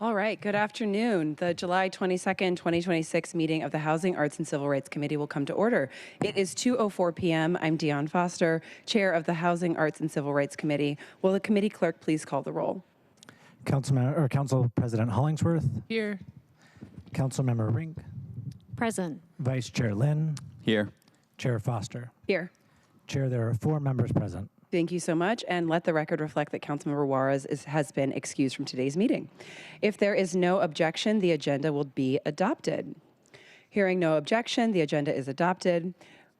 All right, good afternoon. The July 22nd, 2026 meeting of the Housing, Arts, and Civil Rights Committee will come to order. It is 2:04 p.m. I'm Deon Foster, Chair of the Housing, Arts, and Civil Rights Committee. Will the committee clerk please call the roll? Council President Hollingsworth. Here. Councilmember Rink. Present. Vice Chair Lynn. Here. Chair Foster. Here. Chair, there are 4 members present. Thank you so much, and let the record reflect that Councilmember Juarez has been excused from today's meeting. If there is no objection, the agenda will be adopted. Hearing no objection, the agenda is adopted.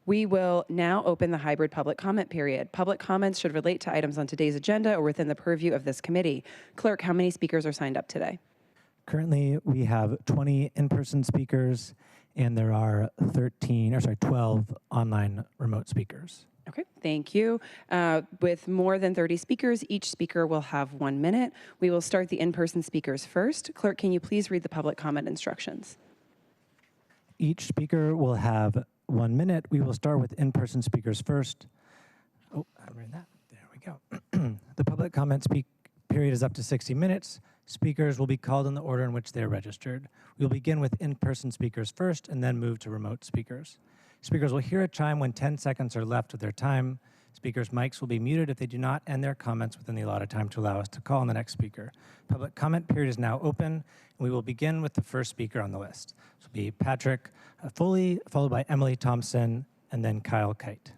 We will now open the hybrid public comment period. Public comments should relate to items on today's agenda or within the purview of this committee. Clerk, how many speakers are signed up today? Currently, we have 20 in-person speakers, and there are 12 online remote speakers. Okay, thank you. With more than 30 speakers, each speaker will have 1 minute. We will start the in-person speakers first. Clerk, can you please read the public comment instructions? Each speaker will have 1 minute. We will start with in-person speakers first. Oh, I'm reading that. There we go. The public comment period is up to 60 minutes. Speakers will be called in the order in which they are registered. We will begin with in-person speakers first and then move to remote speakers. Speakers will hear a chime when 10 seconds are left of their time. Speakers' mics will be muted if they do not end their comments within the allotted time to allow us to call on the next speaker. Public comment period is now open, and we will begin with the first speaker on the list. This will be Patrick Foley, followed by Emily Thompson, and then Kyle Kite.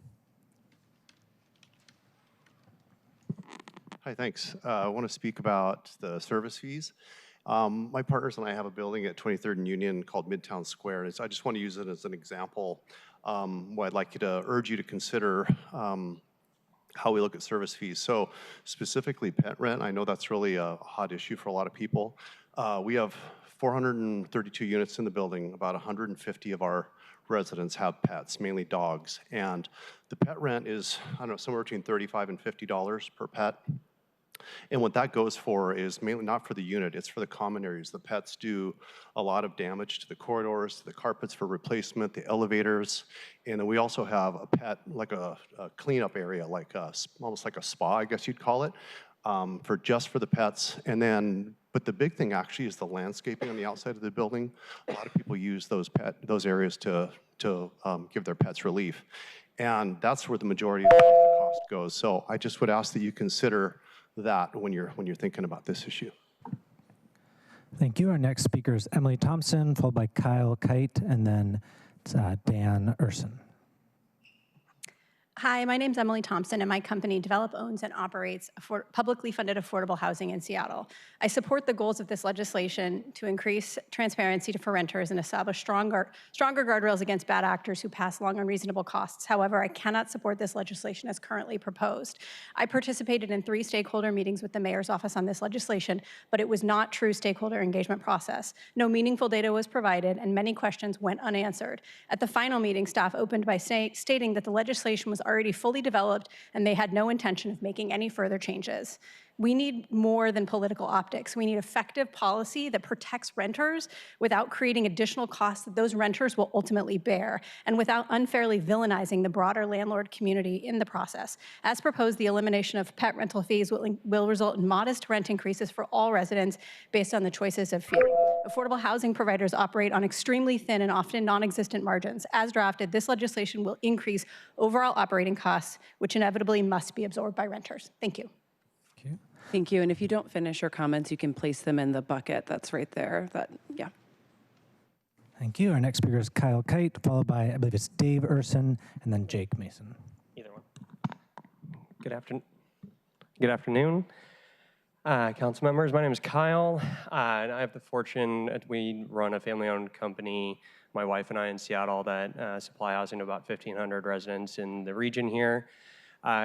Hi, thanks. I want to speak about the service fees. My partners and I have a building at 23rd and Union called Midtown Square, and so I just want to use it as an example. What I'd like you to urge you to consider how we look at service fees. So specifically pet rent, I know that's really a hot issue for a lot of people. We have 432 units in the building. About 150 of our residents have pets, mainly dogs. And the pet rent is, I don't know, somewhere between $35 and $50 per pet. And what that goes for is mainly not for the unit, it's for the common areas. The pets do a lot of damage to the corridors, to the carpets for replacement, the elevators. And then we also have a pet, like a cleanup area, like almost like a spa, I guess you'd call it, for the pets. And then, but the big thing actually is the landscaping on the outside of the building. A lot of people use those areas to give their pets relief. And that's where the majority of the cost goes. So I just would ask that you consider that when you're thinking about this issue. Thank you. Our next speaker is Emily Thompson, followed by Kyle Kite, and then Dan Urson. Hi, my name is Emily Thompson, and my company develops, owns, and operates publicly funded affordable housing in Seattle. I support the goals of this legislation to increase transparency for renters and establish stronger guardrails against bad actors who pass along unreasonable costs. However, I cannot support this legislation as currently proposed. I participated in 3 stakeholder meetings with the mayor's office on this legislation, but it was not true stakeholder engagement process. No meaningful data was provided, and many questions went unanswered. At the final meeting, staff opened by stating that the legislation was already fully developed and they had no intention of making any further changes. We need more than political optics. We need effective policy that protects renters without creating additional costs that those renters will ultimately bear, and without unfairly villainizing the broader landlord community in the process. As proposed, the elimination of pet rental fees will result in modest rent increases for all residents based on the choices of fee. Affordable housing providers operate on extremely thin and often non-existent margins. As drafted, this legislation will increase overall operating costs, which inevitably must be absorbed by renters. Thank you. Thank you. And if you don't finish your comments, you can place them in the bucket that's right there. Yeah. Thank you. Our next speaker is Kyle Kite, followed by, I believe it's Dave Urson, and then Jake Mason. Either one. Good afternoon. Council members, my name is Kyle, and I have the fortune that we run a family-owned company, my wife and I in Seattle, that supply housing to about 1,500 residents in the region here.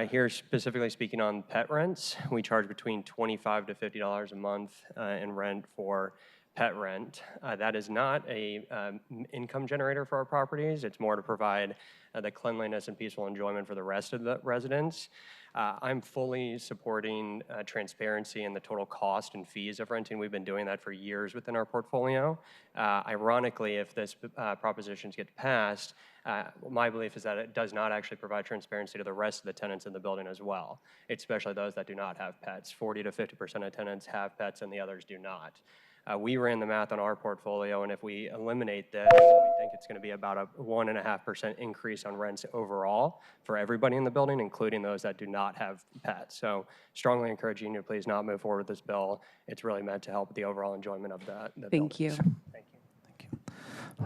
Here specifically speaking on pet rents, we charge between $25 to $50 a month in rent for pet rent. That is not a income generator for our properties. It's more to provide the cleanliness and peaceful enjoyment for the rest of the residents. I'm fully supporting transparency in the total cost and fees of renting. We've been doing that for years within our portfolio. Ironically, if this propositions get passed, my belief is that it does not actually provide transparency to the rest of the tenants in the building as well, especially those that do not have pets. 40 to 50% of tenants have pets and the others do not. We ran the math on our portfolio, and if we eliminate this, we think it's going to be about a 1.5% increase on rents overall for everybody in the building, including those that do not have pets. So strongly encouraging you to please not move forward with this bill. It's really meant to help with the overall enjoyment of the Thank you. buildings. Thank you. Thank you.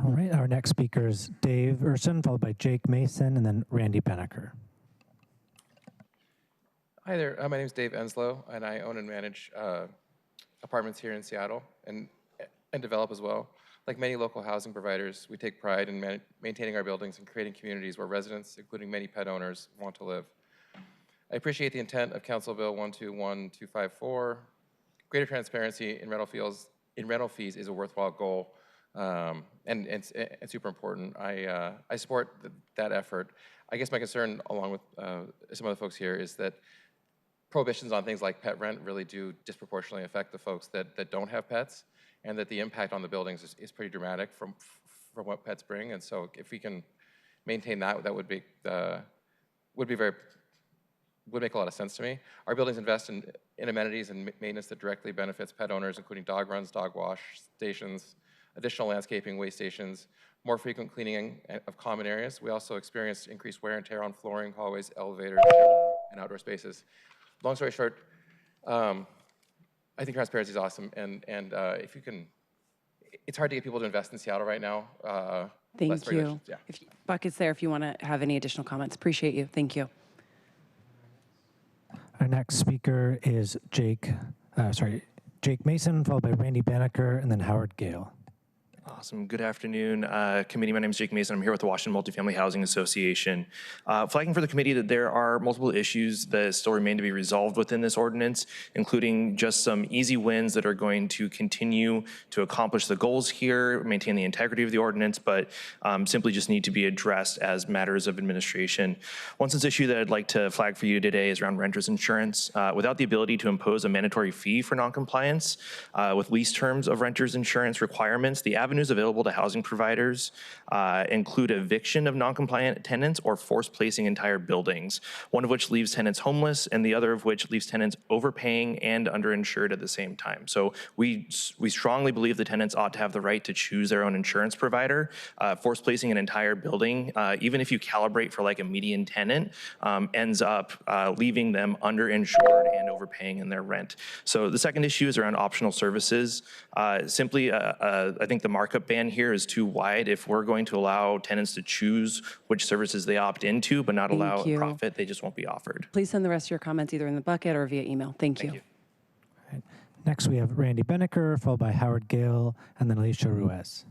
All right, our next speaker is Dave Urson, followed by Jake Mason, and then Randy Beneker. Hi there, my name is Dave Enslow, and I own and manage apartments here in Seattle and develop as well. Like many local housing providers, we take pride in maintaining our buildings and creating communities where residents, including many pet owners, want to live. I appreciate the intent of Council Bill 121254. Greater transparency in rental fees is a worthwhile goal, and super important. I support that effort. I guess my concern, along with some other folks here, is that prohibitions on things like pet rent really do disproportionately affect the folks that don't have pets, and that the impact on the buildings is pretty dramatic from what pets bring. And so if we can maintain that, that would make a lot of sense to me. Our buildings invest in amenities and maintenance that directly benefits pet owners, including dog runs, dog wash stations, additional landscaping, waste stations, more frequent cleaning of common areas. We also experienced increased wear and tear on flooring, hallways, elevators, and outdoor spaces. Long story short, I think transparency is awesome, and if you can, it's hard to get people to invest in Seattle right now. Thank you. Yeah. If Bucket's there, if you want to have any additional comments, appreciate you. Thank you. Our next speaker is Jake Mason, followed by Randy Beneker, and then Howard Gale. Awesome. Good afternoon, committee. My name is Jake Mason. I'm here with the Washington Multifamily Housing Association. Flagging for the committee that there are multiple issues that still remain to be resolved within this ordinance, including just some easy wins that are going to continue to accomplish the goals here, maintain the integrity of the ordinance, but simply just need to be addressed as matters of administration. One such issue that I'd like to flag for you today is around renters insurance. Without the ability to impose a mandatory fee for noncompliance with lease terms of renters insurance requirements, the avenues available to housing providers include eviction of noncompliant tenants or forced placing entire buildings, one of which leaves tenants homeless and the other of which leaves tenants overpaying and underinsured at the same time. So we strongly believe the tenants ought to have the right to choose their own insurance provider. Forced placing an entire building, even if you calibrate for like a median tenant, ends up leaving them underinsured and overpaying in their rent. So the second issue is around optional services. I think the markup ban here is too wide. If we're going to allow tenants to choose which services they opt into, but not allow a profit, they just won't be offered. Please send the rest of your comments either in the bucket or via email. Thank you. All right. Next, we have Randy Beneker, followed by Howard Gale, and then Alicia Ruiz.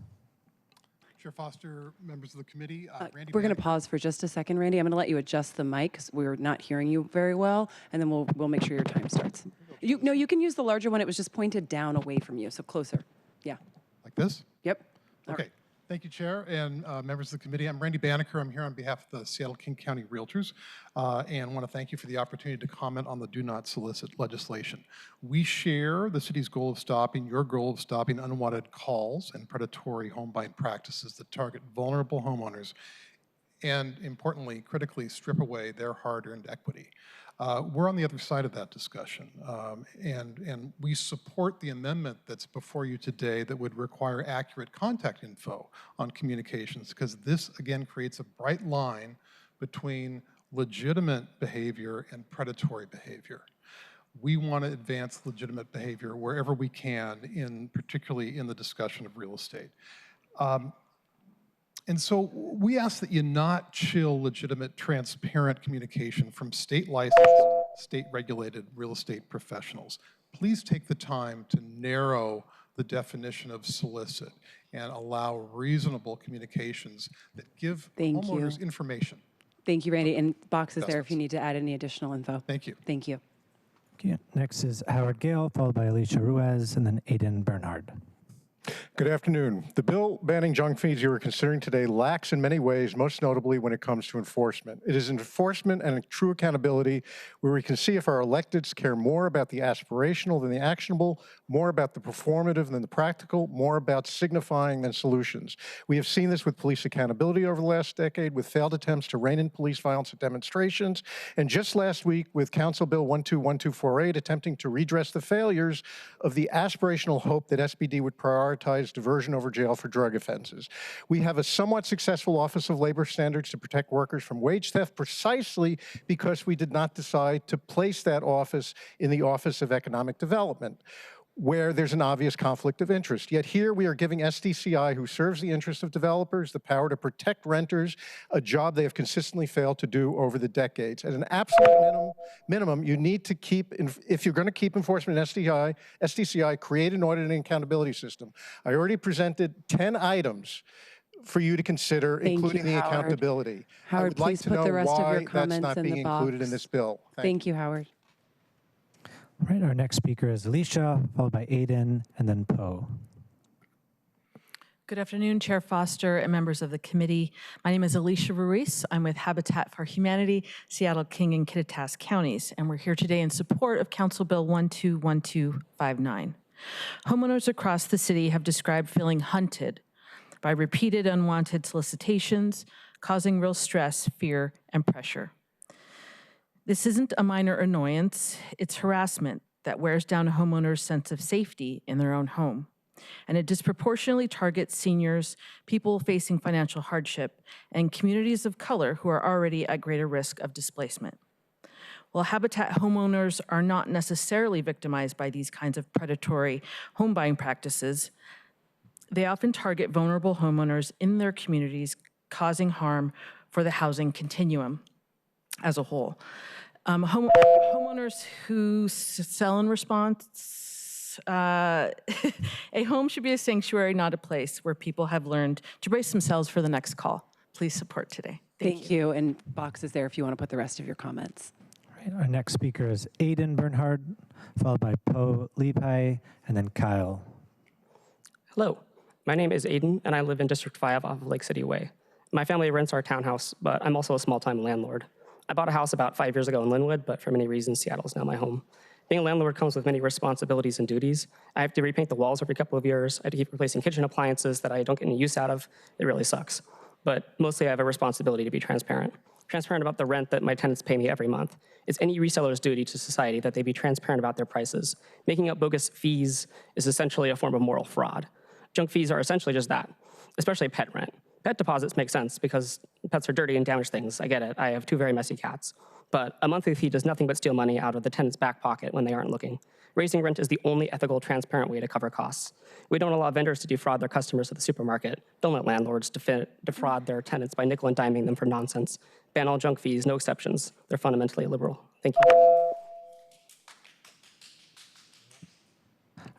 Chair Foster, members of the committee, Randy. We're going to pause for just a second, Randy. I'm going to let you adjust the mic because we're not hearing you very well, and then we'll make sure your time starts. You can use the larger one. It was just pointed down away from you, so closer. Yeah. Like this? Yep. Okay. Thank you, Chair, and members of the committee. I'm Randy Beneker. I'm here on behalf of the Seattle King County Realtors, and want to thank you for the opportunity to comment on the Do Not Solicit legislation. We share the city's goal of stopping, your goal of stopping unwanted calls and predatory home buying practices that target vulnerable homeowners and, importantly, critically strip away their hard-earned equity. We're on the other side of that discussion, and we support the amendment that's before you today that would require accurate contact info on communications, because this, again, creates a bright line between legitimate behavior and predatory behavior. We want to advance legitimate behavior wherever we can, particularly in the discussion of real estate. And so we ask that you not chill legitimate, transparent communication from state-licensed, state-regulated real estate professionals. Please take the time to narrow the definition of solicit and allow reasonable communications that give homeowners information. Thank you, Randy. And box is there if you need to add any additional info. Thank you. Thank you. Okay. Next is Howard Gale, followed by Alicia Ruiz, and then Aiden Bernard. Good afternoon. The bill banning junk fees you are considering today lacks in many ways, most notably when it comes to enforcement. It is enforcement and true accountability where we can see if our electeds care more about the aspirational than the actionable, more about the performative than the practical, more about signifying than solutions. We have seen this with police accountability over the last decade, with failed attempts to rein in police violence at demonstrations, and just last week with Council Bill 121248 attempting to redress the failures of the aspirational hope that SPD would prioritize diversion over jail for drug offenses. We have a somewhat successful Office of Labor Standards to protect workers from wage theft precisely because we did not decide to place that office in the Office of Economic Development, where there's an obvious conflict of interest. Yet here we are giving SDCI, who serves the interests of developers, the power to protect renters, a job they have consistently failed to do over the decades. At an absolute minimum, you need to keep, if you're going to keep enforcement in SDCI, create an audit and accountability system. I already presented 10 items for you to consider, including the Howard. accountability. Howard, I would like please to put know the rest of your why that's comments not in being the box. included in this bill. Thank you, Howard. All right, our next speaker is Alicia, followed by Aiden, and then Poe. Good afternoon, Chair Foster and members of the committee. My name is Alicia Ruiz. I'm with Habitat for Humanity, Seattle, King, and Kittitas counties, and we're here today in support of Council Bill 121259. Homeowners across the city have described feeling hunted by repeated unwanted solicitations, causing real stress, fear, and pressure. This isn't a minor annoyance, it's harassment that wears down a homeowner's sense of safety in their own home. And it disproportionately targets seniors, people facing financial hardship, and communities of color who are already at greater risk of displacement. While Habitat homeowners are not necessarily victimized by these kinds of predatory home buying practices, they often target vulnerable homeowners in their communities, causing harm for the housing continuum as a whole. Homeowners who sell in response, a home should be a sanctuary, not a place where people have learned to brace themselves for the next call. Please support today. Thank you. And box is there if you want to put the rest of your comments. All right, our next speaker is Aiden Bernhard, followed by Poe Lepi, and then Kyle. Hello, my name is Aiden, and I live in District 5 off of Lake City Way. My family rents our townhouse, but I'm also a small-time landlord. I bought a house about 5 years ago in Linwood, but for many reasons, Seattle is now my home. Being a landlord comes with many responsibilities and duties. I have to repaint the walls every couple of years. I have to keep replacing kitchen appliances that I don't get any use out of. It really sucks. But mostly I have a responsibility to be transparent about the rent that my tenants pay me every month. It's any reseller's duty to society that they be transparent about their prices. Making up bogus fees is essentially a form of moral fraud. Junk fees are essentially just that, especially pet rent. Pet deposits make sense because pets are dirty and damage things. I get it. I have 2 very messy cats. But a monthly fee does nothing but steal money out of the tenant's back pocket when they aren't looking. Raising rent is the only ethical, transparent way to cover costs. We don't allow vendors to defraud their customers at the supermarket. Don't let landlords defraud their tenants by nickel and diming them for nonsense. Ban all junk fees, no exceptions. They're fundamentally illiberal. Thank you.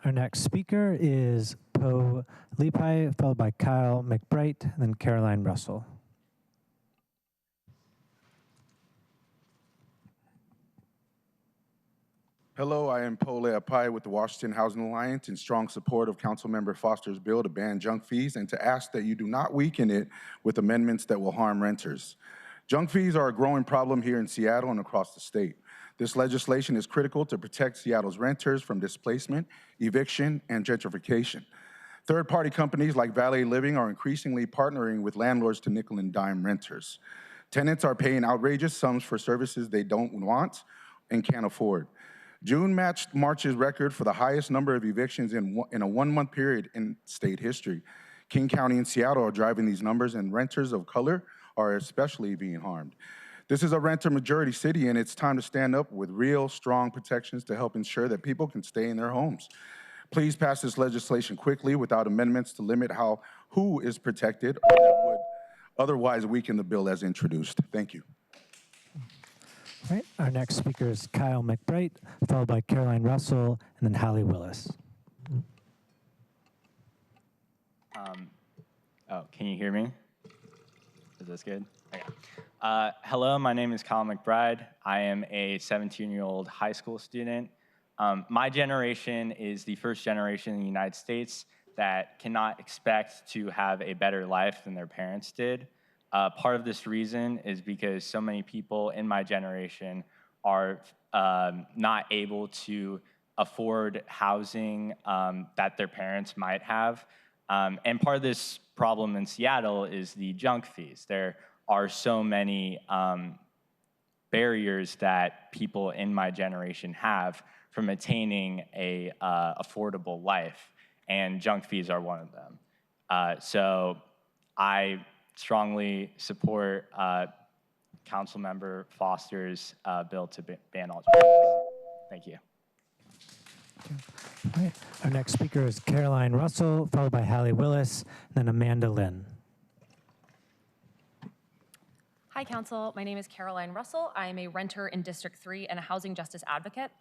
Our next speaker is Poe Lepi, followed by Kyle McBride, and then Caroline Russell. Hello, I am Poe Lepi with the Washington Housing Alliance in strong support of Councilmember Foster's bill to ban junk fees and to ask that you do not weaken it with amendments that will harm renters. Junk fees are a growing problem here in Seattle and across the state. This legislation is critical to protect Seattle's renters from displacement, eviction, and gentrification. Third-party companies like Valet Living are increasingly partnering with landlords to nickel and dime renters. Tenants are paying outrageous sums for services they don't want and can't afford. June matched March's record for the highest number of evictions in a one-month period in state history. King County and Seattle are driving these numbers, and renters of color are especially being harmed. This is a renter-majority city, and it's time to stand up with real, strong protections to help ensure that people can stay in their homes. Please pass this legislation quickly without amendments to limit who is protected or that would otherwise weaken the bill as introduced. Thank you. All right, our next speaker is Kyle McBride, followed by Caroline Russell, and then Hallie Willis. Can you hear me? Is this good? Okay. Hello, my name is Kyle McBride. I am a 17-year-old high school student. My generation is the first generation in the United States that cannot expect to have a better life than their parents did. Part of this reason is because so many people in my generation are not able to afford housing that their parents might have. And part of this problem in Seattle is the junk fees. There are so many barriers that people in my generation have from attaining a affordable life, and junk fees are one of them. So I strongly support Councilmember Foster's bill to ban all junk fees. Thank you. All right. Our next speaker is Caroline Russell, followed by Hallie Willis, then Amanda Lynn. Hi, Council. My name is Caroline Russell. I am a renter in District 3 and a housing justice advocate.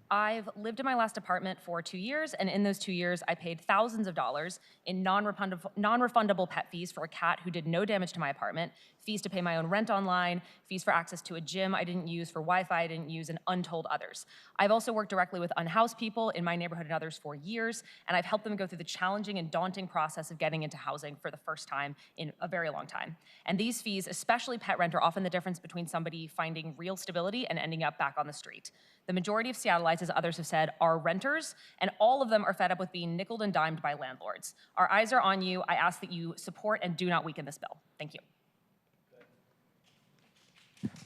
I've lived in my last apartment for 2 years, and in those 2 years, I paid thousands of dollars in non-refundable pet fees for a cat who did no damage to my apartment, fees to pay my own rent online, fees for access to a gym I didn't use, for Wi-Fi I didn't use, and untold others. I've also worked directly with unhoused people in my neighborhood and others for years, and I've helped them go through the challenging and daunting process of getting into housing for the first time in a very long time. And these fees, especially pet rent, are often the difference between somebody finding real stability and ending up back on the street. The majority of Seattleites, as others have said, are renters, and all of them are fed up with being nickeled and dimed by landlords. Our eyes are on you. I ask that you support and do not weaken this bill. Thank you.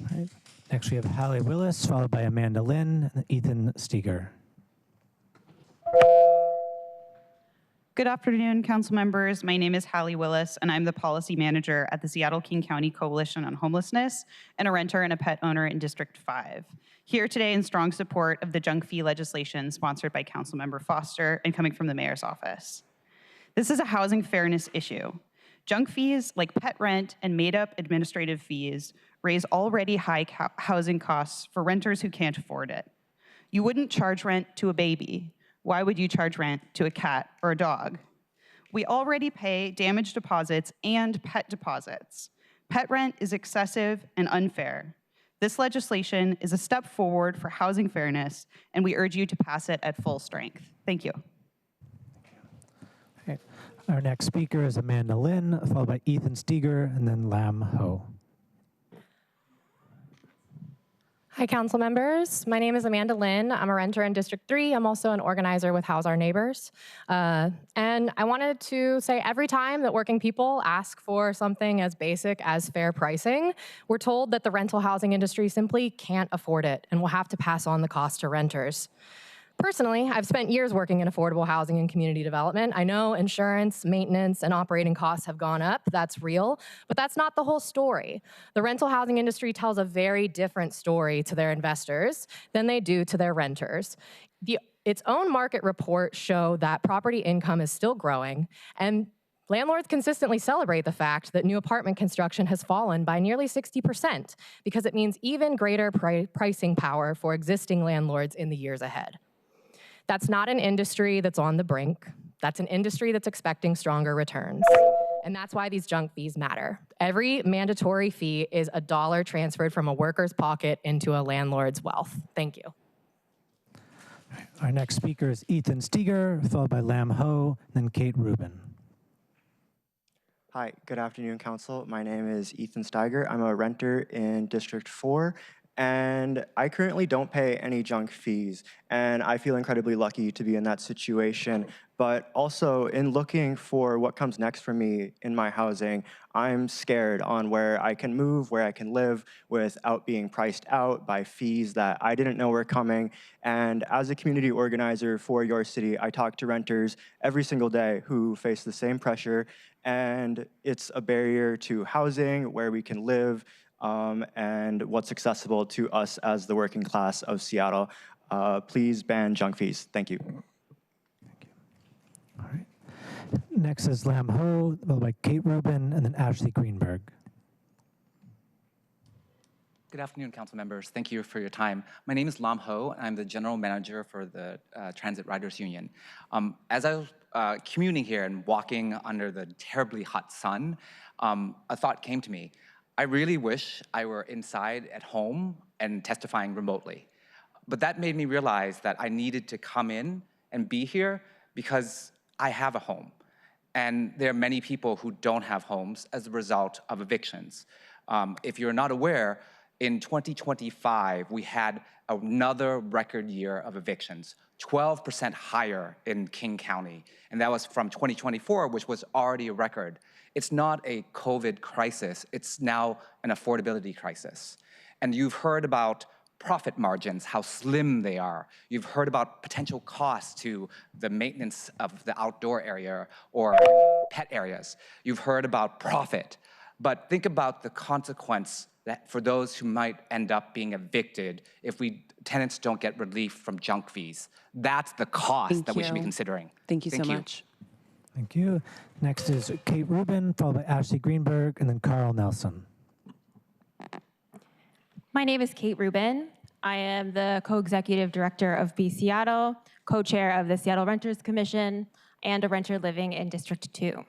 All right. Next, we have Hallie Willis, followed by Amanda Lynn and Ethan Steger. Good afternoon, council members. My name is Hallie Willis, and I'm the policy manager at the Seattle-King County Coalition on Homelessness and a renter and a pet owner in District 5. Here today in strong support of the junk fee legislation sponsored by Councilmember Foster and coming from the mayor's office. This is a housing fairness issue. Junk fees like pet rent and made-up administrative fees raise already high housing costs for renters who can't afford it. You wouldn't charge rent to a baby. Why would you charge rent to a cat or a dog? We already pay damage deposits and pet deposits. Pet rent is excessive and unfair. This legislation is a step forward for housing fairness, and we urge you to pass it at full strength. Thank you. Okay. Our next speaker is Amanda Lynn, followed by Ethan Steger, and then Lam Ho. Hi, council members. My name is Amanda Lynn. I'm a renter in District 3. I'm also an organizer with House Our Neighbors. And I wanted to say every time that working people ask for something as basic as fair pricing, we're told that the rental housing industry simply can't afford it and will have to pass on the cost to renters. Personally, I've spent years working in affordable housing and community development. I know insurance, maintenance, and operating costs have gone up. That's real, but that's not the whole story. The rental housing industry tells a very different story to their investors than they do to their renters. Its own market reports show that property income is still growing, and landlords consistently celebrate the fact that new apartment construction has fallen by nearly 60% because it means even greater pricing power for existing landlords in the years ahead. That's not an industry that's on the brink. That's an industry that's expecting stronger returns. And that's why these junk fees matter. Every mandatory fee is $1 transferred from a worker's pocket into a landlord's wealth. Thank you. Our next speaker is Ethan Steger, followed by Lam Ho, then Kate Rubin. Hi, good afternoon, Council. My name is Ethan Steiger. I'm a renter in District 4, and I currently don't pay any junk fees, and I feel incredibly lucky to be in that situation. But also, in looking for what comes next for me in my housing, I'm scared on where I can move, where I can live without being priced out by fees that I didn't know were coming. And as a community organizer for your city, I talk to renters every single day who face the same pressure, and it's a barrier to housing, where we can live, and what's accessible to us as the working class of Seattle. Please ban junk fees. Thank you. All right. Next is Lam Ho, followed by Kate Rubin, and then Ashley Greenberg. Good afternoon, council members. Thank you for your time. My name is Lam Ho, and I'm the general manager for the Transit Riders Union. As I was commuting here and walking under the terribly hot sun, a thought came to me. I really wish I were inside at home and testifying remotely. But that made me realize that I needed to come in and be here because I have a home. And there are many people who don't have homes as a result of evictions. If you're not aware, in 2025, we had another record year of evictions, 12% higher in King County. And that was from 2024, which was already a record. It's not a COVID crisis, it's now an affordability crisis. And you've heard about profit margins, how slim they are. You've heard about potential costs to the maintenance of the outdoor area or pet areas. You've heard about profit, but think about the consequence that for those who might end up being evicted if tenants don't get relief from junk fees. That's the cost that we should be considering. Thank you so much. Thank you. Next is Kate Rubin, followed by Ashley Greenberg, and then Carl Nelson. My name is Kate Rubin. I am the co-executive director of Be Seattle, co-chair of the Seattle Renters Commission, and a renter living in District 2.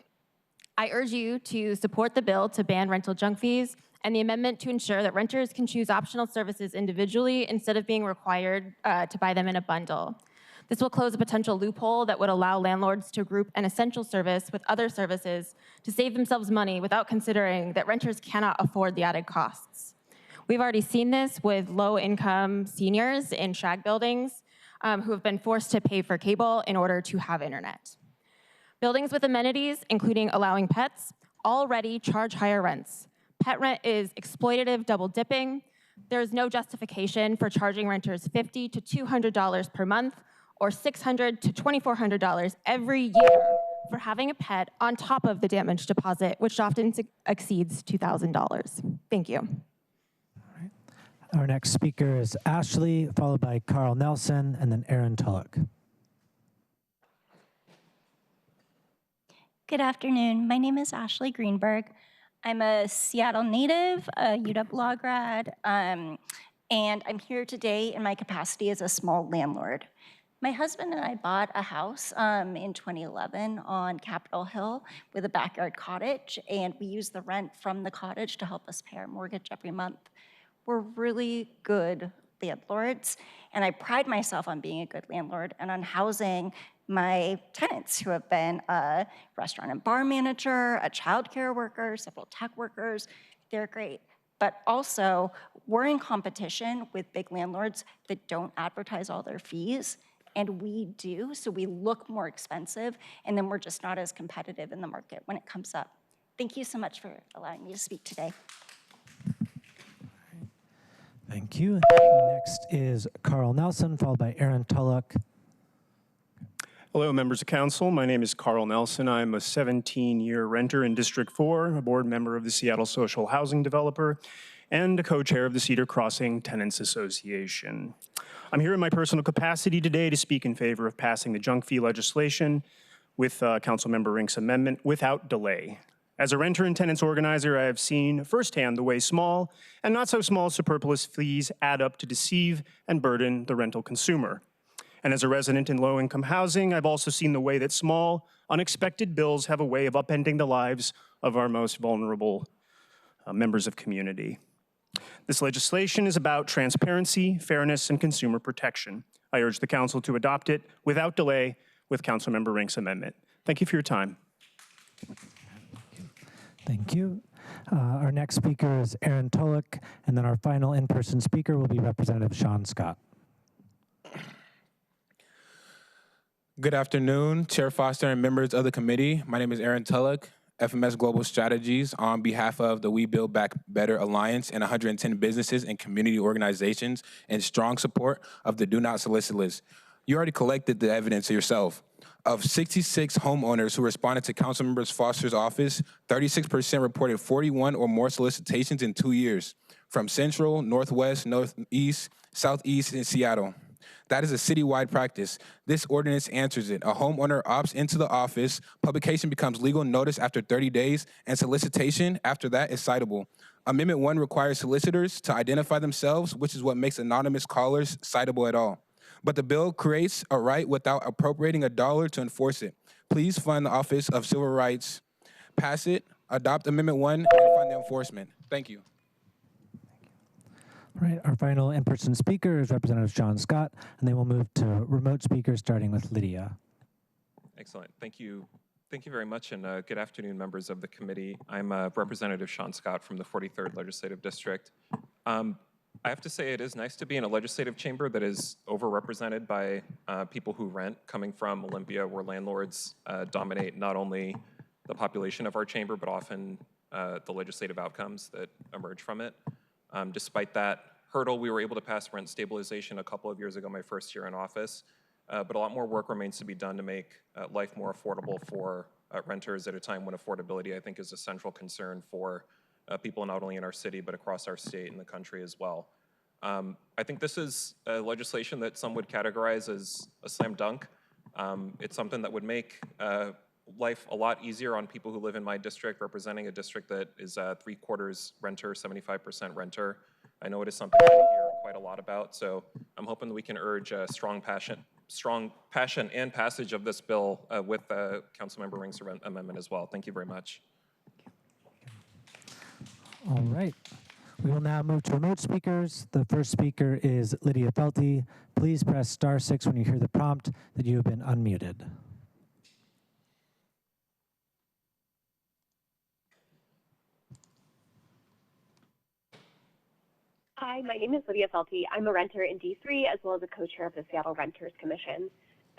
I urge you to support the bill to ban rental junk fees and the amendment to ensure that renters can choose optional services individually instead of being required to buy them in a bundle. This will close a potential loophole that would allow landlords to group an essential service with other services to save themselves money without considering that renters cannot afford the added costs. We've already seen this with low-income seniors in shag buildings who have been forced to pay for cable in order to have internet. Buildings with amenities, including allowing pets, already charge higher rents. Pet rent is exploitative double dipping. There is no justification for charging renters $50 to $200 per month or $600 to $2,400 every year for having a pet on top of the damage deposit, which often exceeds $2,000. Thank you. Our next speaker is Ashley, followed by Carl Nelson, and then Aaron Tulloch. Good afternoon. My name is Ashley Greenberg. I'm a Seattle native, a UW Law grad, and I'm here today in my capacity as a small landlord. My husband and I bought a house in 2011 on Capitol Hill with a backyard cottage, and we use the rent from the cottage to help us pay our mortgage every month. We're really good landlords, and I pride myself on being a good landlord and on housing my tenants who have been a restaurant and bar manager, a childcare worker, several tech workers. They're great. But also, we're in competition with big landlords that don't advertise all their fees, and we do, so we look more expensive, and then we're just not as competitive in the market when it comes up. Thank you so much for allowing me to speak today. Thank you. Next is Carl Nelson, followed by Aaron Tulloch. Hello, members of council. My name is Carl Nelson. I'm a 17-year renter in District 4, a board member of the Seattle Social Housing Developer, and a co-chair of the Cedar Crossing Tenants Association. I'm here in my personal capacity today to speak in favor of passing the junk fee legislation with Councilmember Rink's amendment without delay. As a renter and tenants organizer, I have seen firsthand the way small and not so small superfluous fees add up to deceive and burden the rental consumer. And as a resident in low-income housing, I've also seen the way that small, unexpected bills have a way of upending the lives of our most vulnerable members of community. This legislation is about transparency, fairness, and consumer protection. I urge the council to adopt it without delay with Councilmember Rink's amendment. Thank you for your time. Thank you. Our next speaker is Aaron Tulloch, and then our final in-person speaker will be Representative Sean Scott. Good afternoon, Chair Foster and members of the committee. My name is Aaron Tulloch, FMS Global Strategies, on behalf of the We Build Back Better Alliance and 110 businesses and community organizations in strong support of the Do Not Solicit list. You already collected the evidence yourself. Of 66 homeowners who responded to Councilmember Foster's office, 36% reported 41 or more solicitations in 2 years from Central, Northwest, Northeast, Southeast, and Seattle. That is a citywide practice. This ordinance answers it. A homeowner opts into the office, publication becomes legal notice after 30 days, and solicitation after that is citable. Amendment 1 requires solicitors to identify themselves, which is what makes anonymous callers citable at all. But the bill creates a right without appropriating $1 to enforce it. Please fund the Office of Civil Rights. Pass it, adopt Amendment 1, and fund the enforcement. Thank you. All right, our final in-person speaker is Representative Sean Scott, and then we'll move to remote speakers, starting with Lydia. Excellent. Thank you, Thank you very much, and good afternoon, members of the committee. I'm Representative Sean Scott from the 43rd Legislative District. I have to say it is nice to be in a legislative chamber that is overrepresented by people who rent, coming from Olympia, where landlords dominate not only the population of our chamber, but often the legislative outcomes that emerge from it. Despite that hurdle, we were able to pass rent stabilization a couple of years ago, my first year in office. But a lot more work remains to be done to make life more affordable for renters at a time when affordability, I think, is a central concern for people not only in our city, but across our state and the country as well. I think this is legislation that some would categorize as a slam dunk. It's something that would make life a lot easier on people who live in my district, representing a district that is 3/4 renter, 75% renter. I know it is something I hear quite a lot about, so I'm hoping that we can urge strong passion and passage of this bill with Councilmember Ring's amendment as well. Thank you very much. All right. We will now move to remote speakers. The first speaker is Lydia Felty. Please press *6 when you hear the prompt that you have been unmuted. Hi, my name is Lydia Felty. I'm a renter in D3 as well as a co-chair of the Seattle Renters Commission.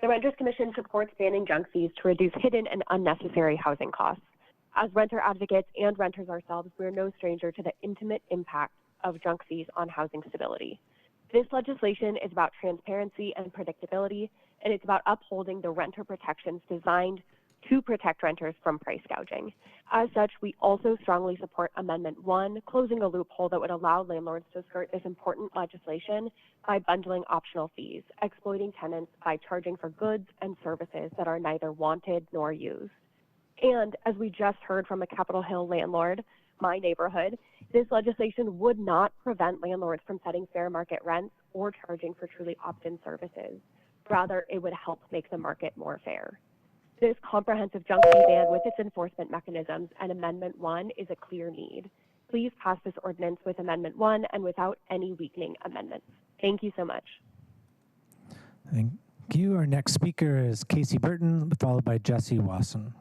The Renters Commission supports banning junk fees to reduce hidden and unnecessary housing costs. As renter advocates and renters ourselves, we're no stranger to the intimate impact of junk fees on housing stability. This legislation is about transparency and predictability, and it's about upholding the renter protections designed to protect renters from price gouging. As such, we also strongly support Amendment 1, closing a loophole that would allow landlords to skirt this important legislation by bundling optional fees, exploiting tenants by charging for goods and services that are neither wanted nor used. And as we just heard from a Capitol Hill landlord, my neighborhood, this legislation would not prevent landlords from setting fair market rents or charging for truly opt-in services. Rather, it would help make the market more fair. This comprehensive junk fee ban with its enforcement mechanisms and Amendment 1 is a clear need. Please pass this ordinance with Amendment 1 and without any weakening amendments. Thank you so much. Thank you. Our next speaker is Casey Burton, followed by Jesse Wasson.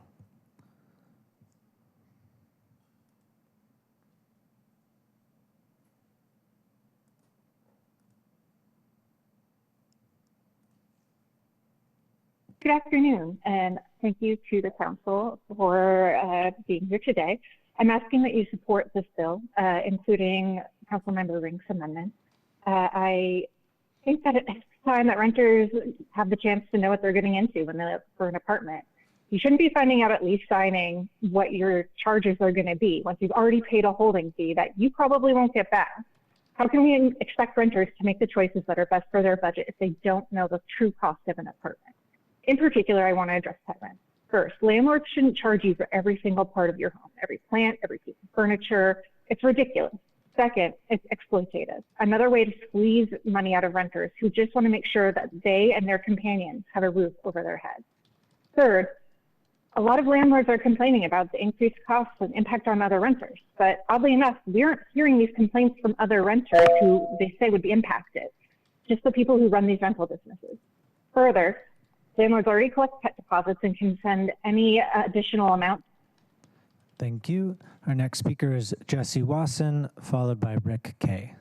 Good afternoon, and thank you to the council for being here today. I'm asking that you support this bill, including Councilmember Ring's amendment. I think that it's time that renters have the chance to know what they're getting into when they look for an apartment. You shouldn't be finding out at least signing what your charges are going to be once you've already paid a holding fee that you probably won't get back. How can we expect renters to make the choices that are best for their budget if they don't know the true cost of an apartment? In particular, I want to address pet rent. First, landlords shouldn't charge you for every single part of your home, every plant, every piece of furniture. It's ridiculous. Second, it's exploitative. Another way to squeeze money out of renters who just want to make sure that they and their companions have a roof over their heads. Third, a lot of landlords are complaining about the increased costs and impact on other renters. But oddly enough, we aren't hearing these complaints from other renters who they say would be impacted, just the people who run these rental businesses. Further, landlords already collect pet deposits and can send any additional amount. Thank you. Our next speaker is Jesse Wasson, followed by Rick Kay.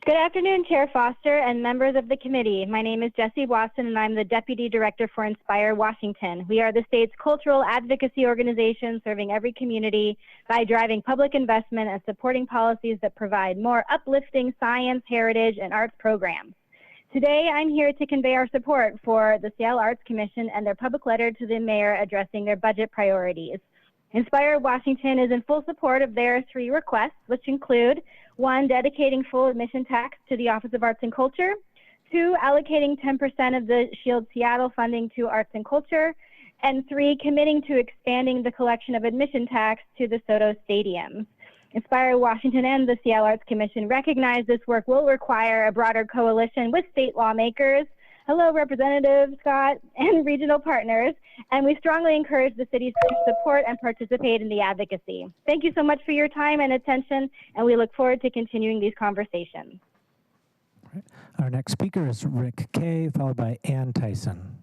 Good afternoon, Chair Foster and members of the committee. My name is Jessie Watson, and I'm the Deputy Director for Inspire Washington. We are the state's cultural advocacy organization serving every community by driving public investment and supporting policies that provide more uplifting science, heritage, and arts programs. Today, I'm here to convey our support for the Seattle Arts Commission and their public letter to the mayor addressing their budget priorities. Inspire Washington is in full support of their 3 requests, which include 1, dedicating full admission tax to the Office of Arts and Culture, 2, allocating 10% of the Shield Seattle funding to arts and culture, and 3, committing to expanding the collection of admission tax to the Soto Stadium. Inspire Washington and the Seattle Arts Commission recognize this work will require a broader coalition with state lawmakers, hello, Representative Scott, and regional partners, and we strongly encourage the cities to support and participate in the advocacy. Thank you so much for your time and attention, and we look forward to continuing these conversations. Our next speaker is Rick Kay, followed by Ann Tyson.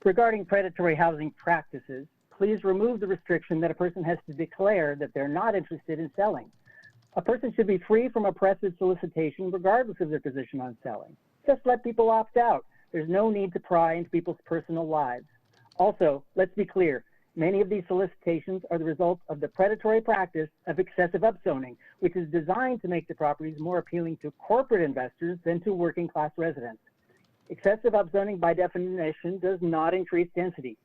Regarding predatory housing practices, please remove the restriction that a person has to declare that they're not interested in selling. A person should be free from oppressive solicitation regardless of their position on selling. Just let people opt out. There's no need to pry into people's personal lives. Also, let's be clear, many of these solicitations are the result of the predatory practice of excessive upzoning, which is designed to make the properties more appealing to corporate investors than to working class residents. Excessive upzoning by definition does not increase density,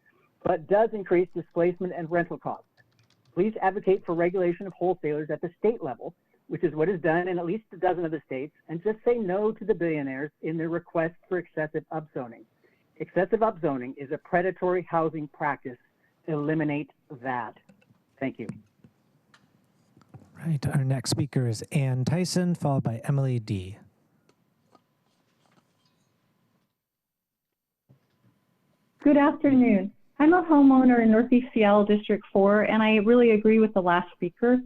but does increase displacement and rental costs. Please advocate for regulation of wholesalers at the state level, which is what is done in at least a dozen of the states, and just say no to the billionaires in their request for excessive upzoning. Excessive upzoning is a predatory housing practice. Eliminate that. Thank you. Right, our next speaker is Ann Tyson, followed by Emily D. Good afternoon. I'm a homeowner in Northeast Seattle District 4, and I really agree with the last speaker.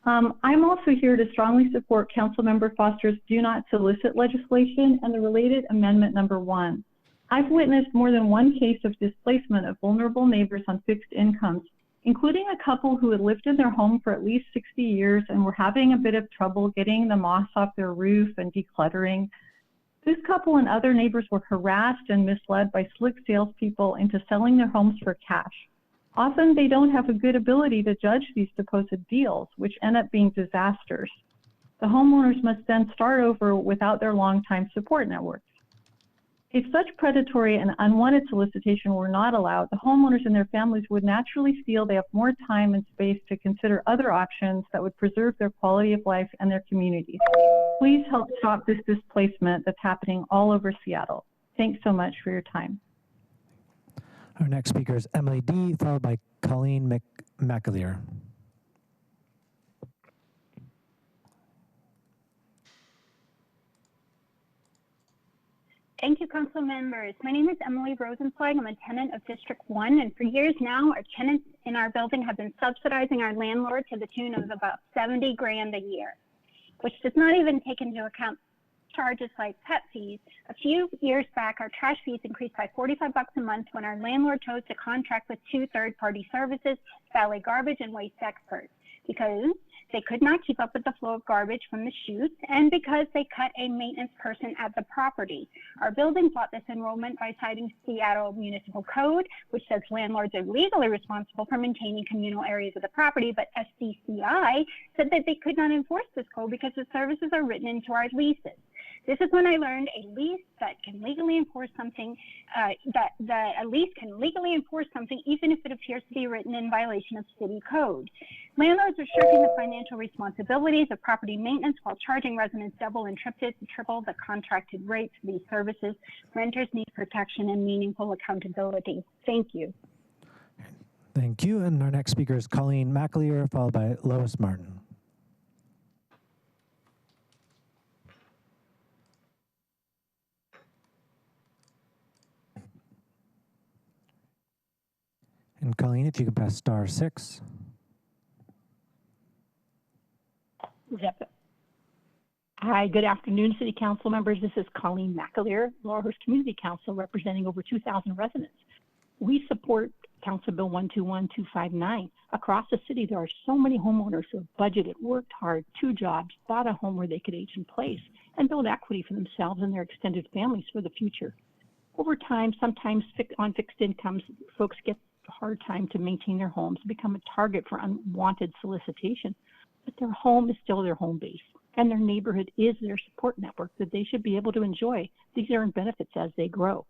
I'm also here to strongly support Councilmember Foster's Do Not Solicit legislation and the related amendment number 1. I've witnessed more than one case of displacement of vulnerable neighbors on fixed incomes, including a couple who had lived in their home for at least 60 years and were having a bit of trouble getting the moss off their roof and decluttering. This couple and other neighbors were harassed and misled by slick salespeople into selling their homes for cash. Often they don't have a good ability to judge these supposed deals, which end up being disasters. The homeowners must then start over without their longtime support networks. If such predatory and unwanted solicitation were not allowed, the homeowners and their families would naturally feel they have more time and space to consider other options that would preserve their quality of life and their communities. Please help stop this displacement that's happening all over Seattle. Thanks so much for your time. Our next speaker is Emily D., followed by Colleen McAleer. Thank you, council members. My name is Emily Rosenzweig. I'm a tenant of District 1, and for years now, our tenants in our building have been subsidizing our landlord to the tune of about $70 grand a year, which does not even take into account charges like pet fees. A few years back, our trash fees increased by $45 a month when our landlord chose to contract with 2 third-party services, Valley Garbage and Waste Experts, because they could not keep up with the flow of garbage from the chutes and because they cut a maintenance person at the property. Our building fought this enrollment by citing Seattle Municipal Code, which says landlords are legally responsible for maintaining communal areas of the property, but SCCI said that they could not enforce this code because the services are written into our leases. This is when I learned a lease that can legally enforce something, that a lease can legally enforce something even if it appears to be written in violation of city code. Landlords are shirking the financial responsibilities of property maintenance while charging residents double and triple the contracted rates for these services. Renters need protection and meaningful accountability. Thank you. Thank you. And our next speaker is Colleen McAleer, followed by Lois Martin. And Colleen, if you can press *6. Yep. Hi, good afternoon, City Council members. This is Colleen McAleer, Laurelhurst Community Council, representing over 2,000 residents. We support Council Bill 121259. Across the city, there are so many homeowners who have budgeted, worked hard, 2 jobs, bought a home where they could age in place, and build equity for themselves and their extended families for the future. Over time, sometimes on fixed incomes, folks get a hard time to maintain their homes, become a target for unwanted solicitation, but their home is still their home base, and their neighborhood is their support network that they should be able to enjoy these earned benefits as they grow.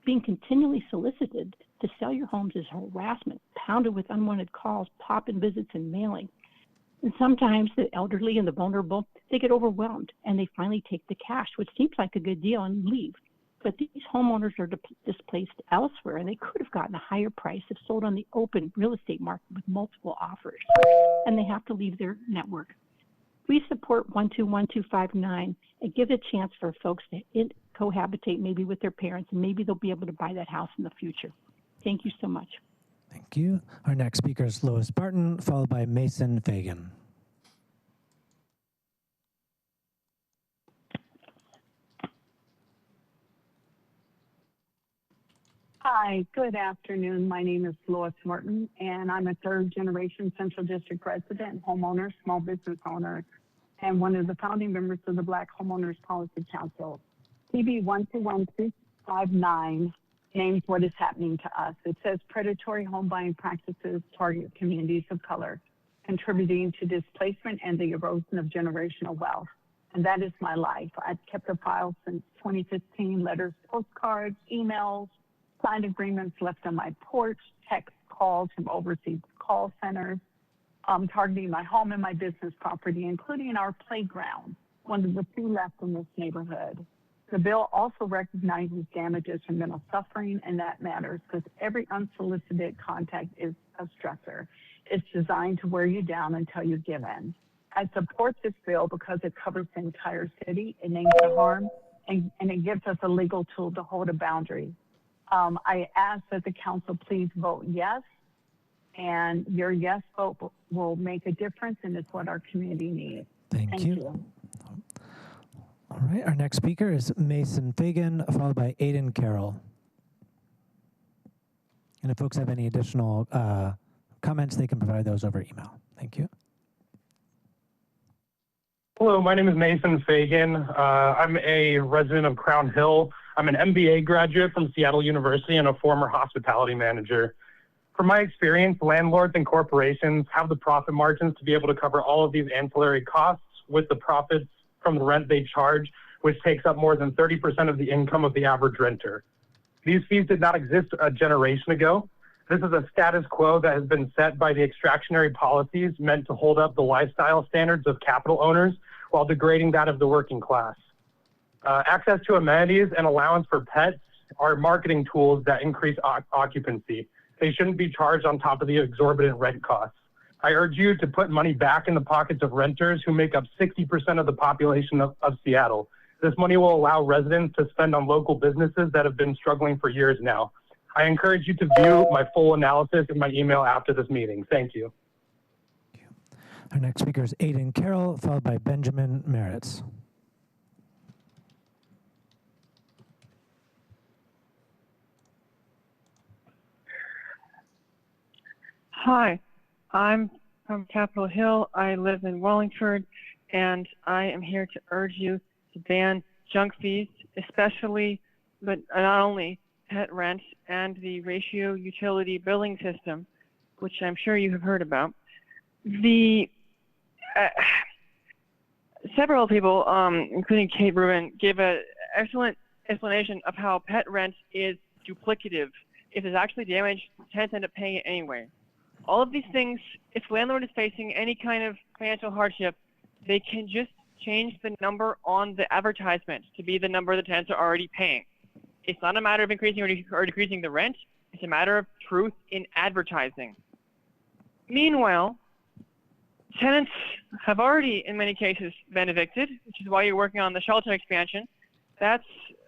Being continually solicited to sell your homes is harassment, pounded with unwanted calls, pop-in visits, and mailing. And sometimes the elderly and the vulnerable, they get overwhelmed, and they finally take the cash, which seems like a good deal, and leave. But these homeowners are displaced elsewhere, and they could have gotten a higher price if sold on the open real estate market with multiple offers, and they have to leave their network. We support 121259 and give a chance for folks to cohabitate maybe with their parents, and maybe they'll be able to buy that house in the future. Thank you so much. Thank you. Our next speaker is Lois Barton, followed by Mason Fagan. Hi, good afternoon. My name is Lois Morton, and I'm a third-generation Central District resident, homeowner, small business owner, and one of the founding members of the Black Homeowners Policy Council. PB 121259 names what is happening to us. It says predatory home buying practices target communities of color, contributing to displacement and the erosion of generational wealth. And that is my life. I've kept a file since 2015, letters, postcards, emails, signed agreements left on my porch, text calls from overseas call centers, targeting my home and my business property, including our playground, one of the few left in this neighborhood. The bill also recognizes damages from mental suffering, and that matters because every unsolicited contact is a stressor. It's designed to wear you down until you give in. I support this bill because it covers the entire city, it names the harm, and it gives us a legal tool to hold a boundary. I ask that the council please vote yes, and your yes vote will make a difference, and it's what our community needs. Thank you. All right, our next speaker is Mason Fagan, followed by Aiden Carroll. And if folks have any additional comments, they can provide those over email. Thank you. Hello, my name is Mason Fagan. I'm a resident of Crown Hill. I'm an MBA graduate from Seattle University and a former hospitality manager. From my experience, landlords and corporations have the profit margins to be able to cover all of these ancillary costs with the profits from the rent they charge, which takes up more than 30% of the income of the average renter. These fees did not exist a generation ago. This is a status quo that has been set by the extractionary policies meant to hold up the lifestyle standards of capital owners while degrading that of the working class. Access to amenities and allowance for pets are marketing tools that increase occupancy. They shouldn't be charged on top of the exorbitant rent costs. I urge you to put money back in the pockets of renters who make up 60% of the population of Seattle. This money will allow residents to spend on local businesses that have been struggling for years now. I encourage you to view my full analysis in my email after this meeting. Thank you. Our next speaker is Aiden Carroll, followed by Benjamin Meritz. Hi, I'm from Capitol Hill. I live in Wallingford, and I am here to urge you to ban junk fees, especially, but not only, pet rent and the ratio utility billing system, which I'm sure you have heard about. Several people, including Kate Rubin, gave an excellent explanation of how pet rent is duplicative. If there's actually damage, tenants end up paying it anyway. All of these things, if landlord is facing any kind of financial hardship, they can just change the number on the advertisement to be the number the tenants are already paying. It's not a matter of increasing or decreasing the rent. It's a matter of truth in advertising. Meanwhile, tenants have already, in many cases, been evicted, which is why you're working on the shelter expansion. That's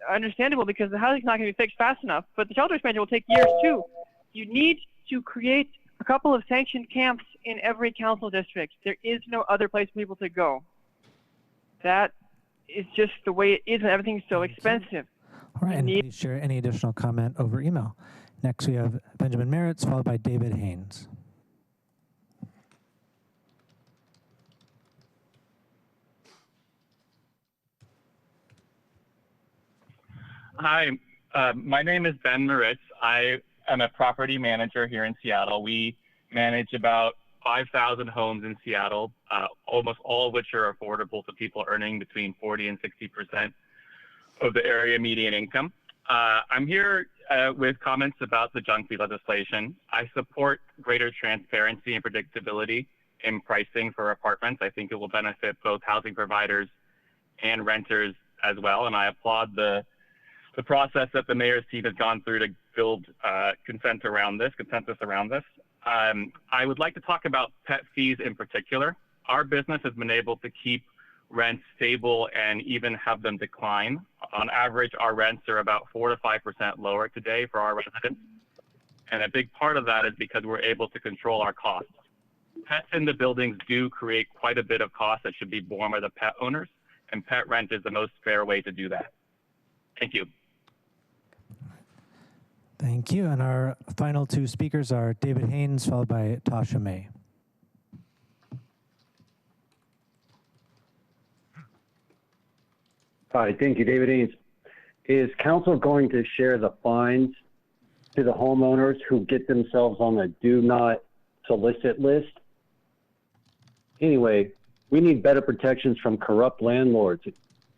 understandable because the housing's not going to be fixed fast enough, but the shelter expansion will take years too. You need to create a couple of sanctioned camps in every council district. There is no other place for people to go. That is just the way it is, and everything's so expensive. All right, and please share any additional comment over email. Next, we have Benjamin Meritz, followed by David Haynes. Hi, my name is Ben Meritz. I am a property manager here in Seattle. We manage about 5,000 homes in Seattle, almost all of which are affordable to people earning between 40 and 60% of the area median income. I'm here with comments about the junk fee legislation. I support greater transparency and predictability in pricing for apartments. I think it will benefit both housing providers and renters as well, and I applaud the process that the mayor's team has gone through to build consensus around this. I would like to talk about pet fees in particular. Our business has been able to keep rents stable and even have them decline. On average, our rents are about 4 to 5% lower today for our residents. And a big part of that is because we're able to control our costs. Pets in the buildings do create quite a bit of cost that should be borne by the pet owners, and pet rent is the most fair way to do that. Thank you. Thank you. And our final two speakers are David Haynes, followed by Tasha May. Hi, thank you, David Haynes. Is council going to share the fines to the homeowners who get themselves on the do not solicit list? Anyway, we need better protections from corrupt landlords,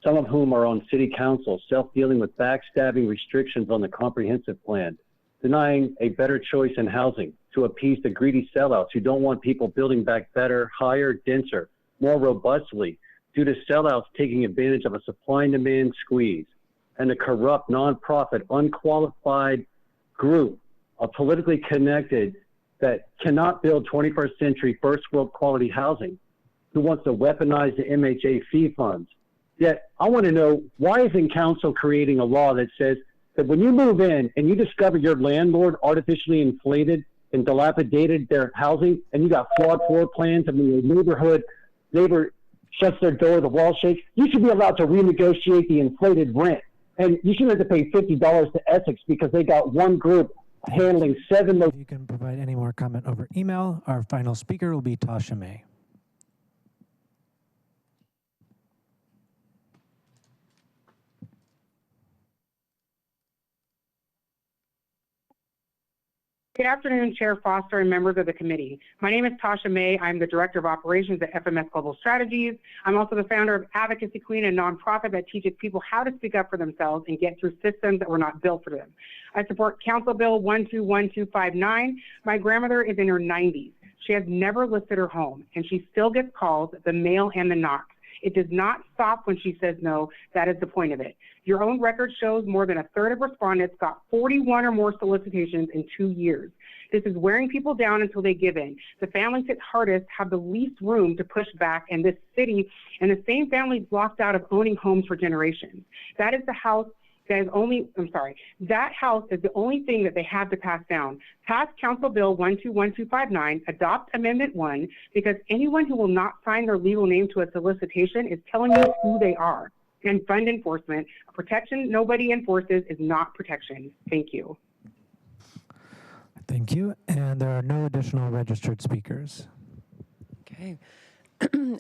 some of whom are on city council, self-dealing with backstabbing restrictions on the comprehensive plan, denying a better choice in housing to appease the greedy sellouts who don't want people building back better, higher, denser, more robustly, due to sellouts taking advantage of a supply and demand squeeze, and the corrupt, nonprofit, unqualified group of politically connected that cannot build 21st century first world quality housing, who wants to weaponize the MHA fee funds. Yet I want to know, why isn't council creating a law that says that when you move in and you discover your landlord artificially inflated and dilapidated their housing, and you got flawed floor plans, and when your neighbor shuts their door, the wall shakes, you should be allowed to renegotiate the inflated rent. And you shouldn't have to pay $50 to Essex because they got one group handling 7 If you can provide any more comment over email, our final speaker will be Tasha May. Good afternoon, Chair Foster and members of the committee. My name is Tasha May. I'm the Director of Operations at FMS Global Strategies. I'm also the founder of Advocacy Queen, a nonprofit that teaches people how to speak up for themselves and get through systems that were not built for them. I support Council Bill 121259. My grandmother is in her 90s. She has never listed her home, and she still gets calls, the mail, and the knocks. It does not stop when she says no. That is the point of it. Your own record shows more than a third of respondents got 41 or more solicitations in 2 years. This is wearing people down until they give in. The families hit hardest have the least room to push back, and this city and the same families blocked out of owning homes for generations. That is the house that is that house is the only thing that they have to pass down. Pass Council Bill 121259, adopt Amendment 1, because anyone who will not sign their legal name to a solicitation is telling you who they are. And fund enforcement. Protection nobody enforces is not protection. Thank you. Thank you. And there are no additional registered speakers. Okay.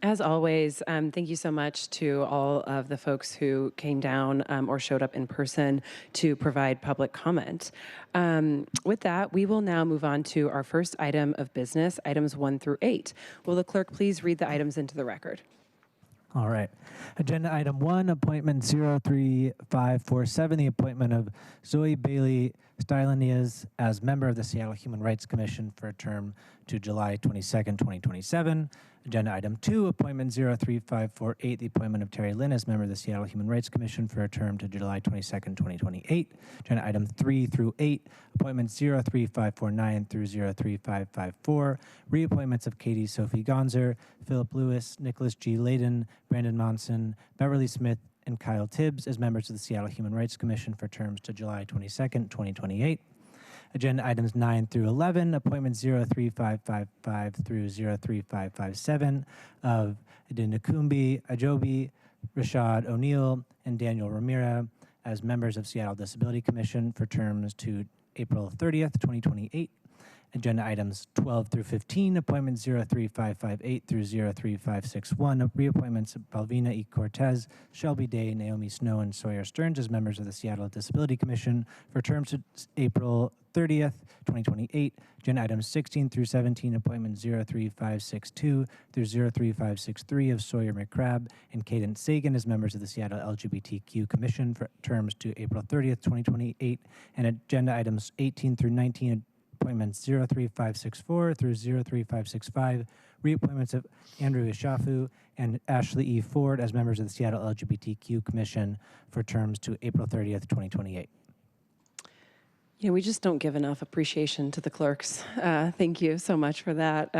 As always, thank you so much to all of the folks who came down or showed up in person to provide public comment. With that, we will now move on to our first item of business, items 1 through 8. Will the clerk please read the items into the record? All right. Agenda item 1, appointment 03547, the appointment of Zoe Bailey Stylanias as member of the Seattle Human Rights Commission for a term to July 22nd, 2027. Agenda item 2, appointment 03548, the appointment of Terry Lynn as member of the Seattle Human Rights Commission for a term to July 22nd, 2028. Agenda item 3 through 8, appointments 03549 through 03554, reappointments of Katie Sophie Gonzer, Philip Lewis, Nicholas G. Layden, Brandon Monson, Beverly Smith, and Kyle Tibbs as members of the Seattle Human Rights Commission for terms to July 22nd, 2028. Agenda items 9 through 11, appointments 03555 through 03557 of Adinakumbi Ajobi, Rashad O'Neill, and Daniel Ramirez as members of Seattle Disability Commission for terms to April 30th, 2028. Agenda items 12 through 15, appointments 03558 through 03561, reappointments of Balvina E. Cortez, Shelby Day, Naomi Snow, and Sawyer Stearns as members of the Seattle Disability Commission for terms to April 30th, 2028. Agenda items 16 through 17, appointments 03562 through 03563 of Sawyer McCrabb and Cadence Sagan as members of the Seattle LGBTQ Commission for terms to April 30th, 2028. And agenda items 18 through 19, appointments 03564 through 03565, reappointments of Andrew Ishafu and Ashley E. Ford as members of the Seattle LGBTQ Commission for terms to April 30th, 2028. You know, we just don't give enough appreciation to the clerks. Thank you so much for that.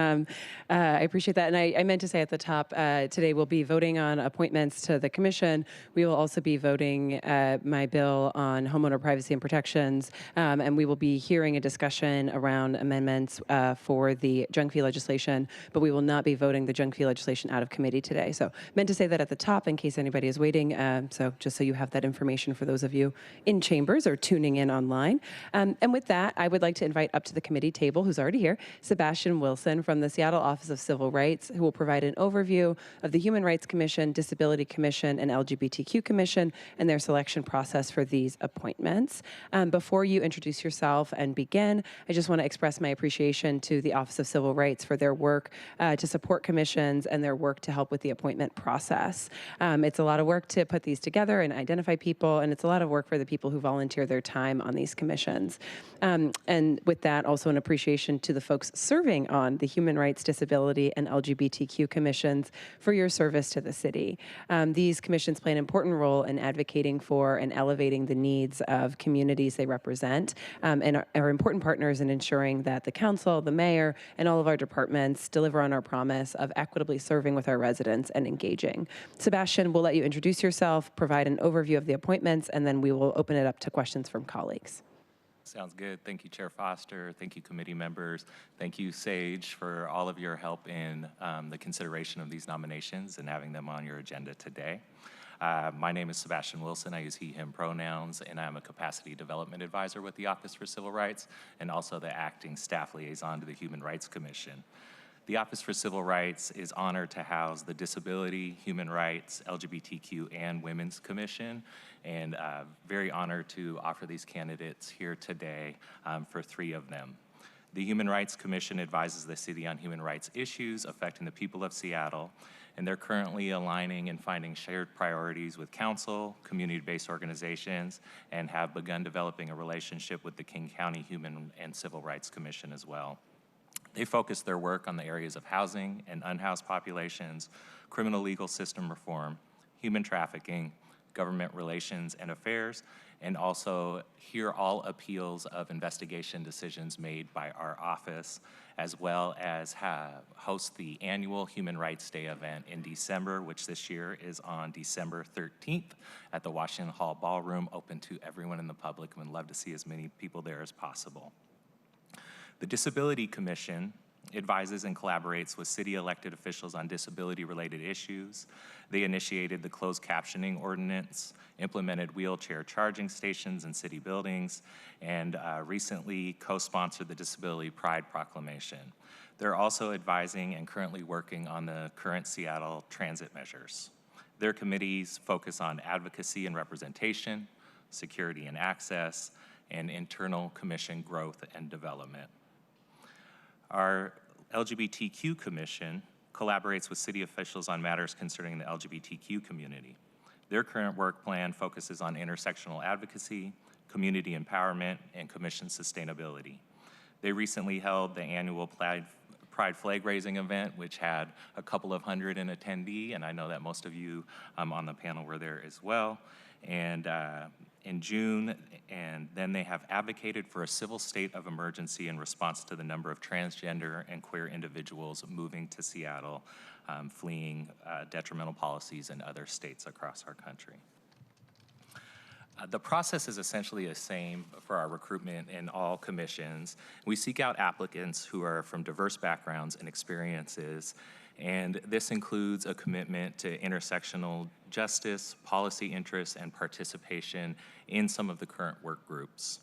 I appreciate that. And I meant to say at the top, today we'll be voting on appointments to the commission. We will also be voting my bill on homeowner privacy and protections. And we will be hearing a discussion around amendments for the junk fee legislation, but we will not be voting the junk fee legislation out of committee today. So meant to say that at the top in case anybody is waiting. So just so you have that information for those of you in chambers or tuning in online. And with that, I would like to invite up to the committee table, who's already here, Sebastian Wilson from the Seattle Office of Civil Rights, who will provide an overview of the Human Rights Commission, Disability Commission, and LGBTQ Commission and their selection process for these appointments. Before you introduce yourself and begin, I just want to express my appreciation to the Office of Civil Rights for their work to support commissions and their work to help with the appointment process. It's a lot of work to put these together and identify people, and it's a lot of work for the people who volunteer their time on these commissions. And with that, also an appreciation to the folks serving on the Human Rights, Disability, and LGBTQ commissions for your service to the city. These commissions play an important role in advocating for and elevating the needs of communities they represent, and are important partners in ensuring that the council, the mayor, and all of our departments deliver on our promise of equitably serving with our residents and engaging. Sebastian, we'll let you introduce yourself, provide an overview of the appointments, and then we will open it up to questions from colleagues. Sounds good. Thank you, Chair Foster. Thank you, committee members. Thank you, Sage, for all of your help in the consideration of these nominations and having them on your agenda today. My name is Sebastian Wilson. I use he, him pronouns, and I'm a capacity development advisor with the Office for Civil Rights and also the acting staff liaison to the Human Rights Commission. The Office for Civil Rights is honored to house the Disability, Human Rights, LGBTQ, and Women's Commission, and very honored to offer these candidates here today for 3 of them. The Human Rights Commission advises the city on human rights issues affecting the people of Seattle, and they're currently aligning and finding shared priorities with council, community-based organizations, and have begun developing a relationship with the King County Human and Civil Rights Commission as well. They focus their work on the areas of housing and unhoused populations, criminal legal system reform, human trafficking, government relations and affairs, and also hear all appeals of investigation decisions made by our office, as well as host the annual Human Rights Day event in December, which this year is on December 13th at the Washington Hall Ballroom, open to everyone in the public, and would love to see as many people there as possible. The Disability Commission advises and collaborates with city elected officials on disability-related issues. They initiated the closed captioning ordinance, implemented wheelchair charging stations in city buildings, and recently co-sponsored the Disability Pride Proclamation. They're also advising and currently working on the current Seattle transit measures. Their committees focus on advocacy and representation, security and access, and internal commission growth and development. Our LGBTQ Commission collaborates with city officials on matters concerning the LGBTQ community. Their current work plan focuses on intersectional advocacy, community empowerment, and commission sustainability. They recently held the annual Pride flag raising event, which had a couple of hundred in attendee, and I know that most of you on the panel were there as well. And in June, and then they have advocated for a civil state of emergency in response to the number of transgender and queer individuals moving to Seattle, fleeing detrimental policies in other states across our country. The process is essentially the same for our recruitment in all commissions. We seek out applicants who are from diverse backgrounds and experiences, and this includes a commitment to intersectional justice, policy interests, and participation in some of the current work groups.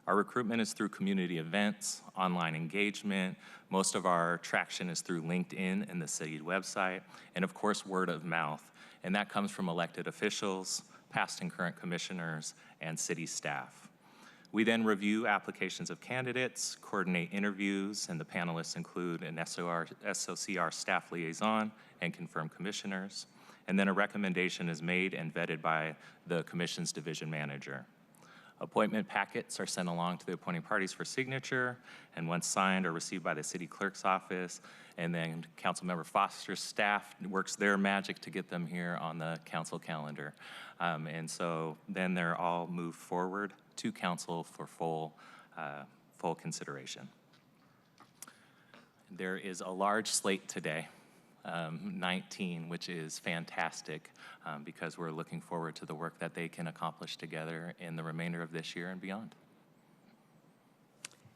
Our recruitment is through community events, online engagement. Most of our traction is through LinkedIn and the city website, and of course, word of mouth. And that comes from elected officials, past and current commissioners, and city staff. We then review applications of candidates, coordinate interviews, and the panelists include an SOCR staff liaison and confirmed commissioners. And then a recommendation is made and vetted by the commission's division manager. Appointment packets are sent along to the appointing parties for signature, and once signed are received by the city clerk's office, and then Councilmember Foster's staff works their magic to get them here on the council calendar. And so then they're all moved forward to council for full consideration. There is a large slate today, 19, which is fantastic because we're looking forward to the work that they can accomplish together in the remainder of this year and beyond.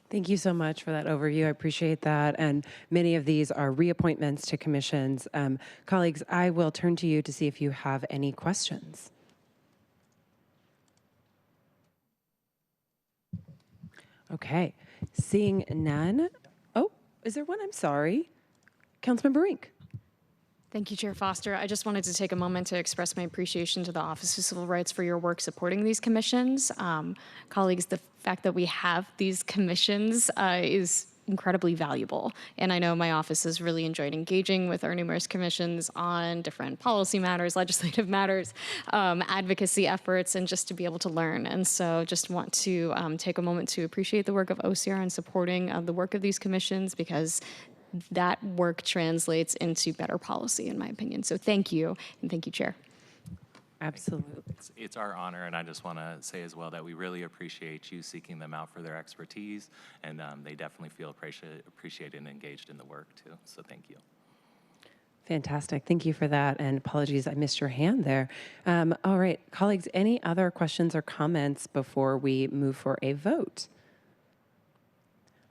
Thank you so much for that overview. I appreciate that. And many of these are reappointments to commissions. Colleagues, I will turn to you to see if you have any questions. Okay, seeing none. Oh, is there one? I'm sorry. Councilmember Rink. Thank you, Chair Foster. I just wanted to take a moment to express my appreciation to the Office of Civil Rights for your work supporting these commissions. Colleagues, the fact that we have these commissions is incredibly valuable. And I know my office has really enjoyed engaging with our numerous commissions on different policy matters, legislative matters, advocacy efforts, and just to be able to learn. And so just want to take a moment to appreciate the work of OCR and supporting the work of these commissions, because that work translates into better policy, in my opinion. So thank you, and thank you, Chair. Absolutely. It's our honor, and I just want to say as well that we really appreciate you seeking them out for their expertise, and they definitely feel appreciated and engaged in the work too. So thank you. Fantastic. Thank you for that. And apologies, I missed your hand there. All right, colleagues, any other questions or comments before we move for a vote?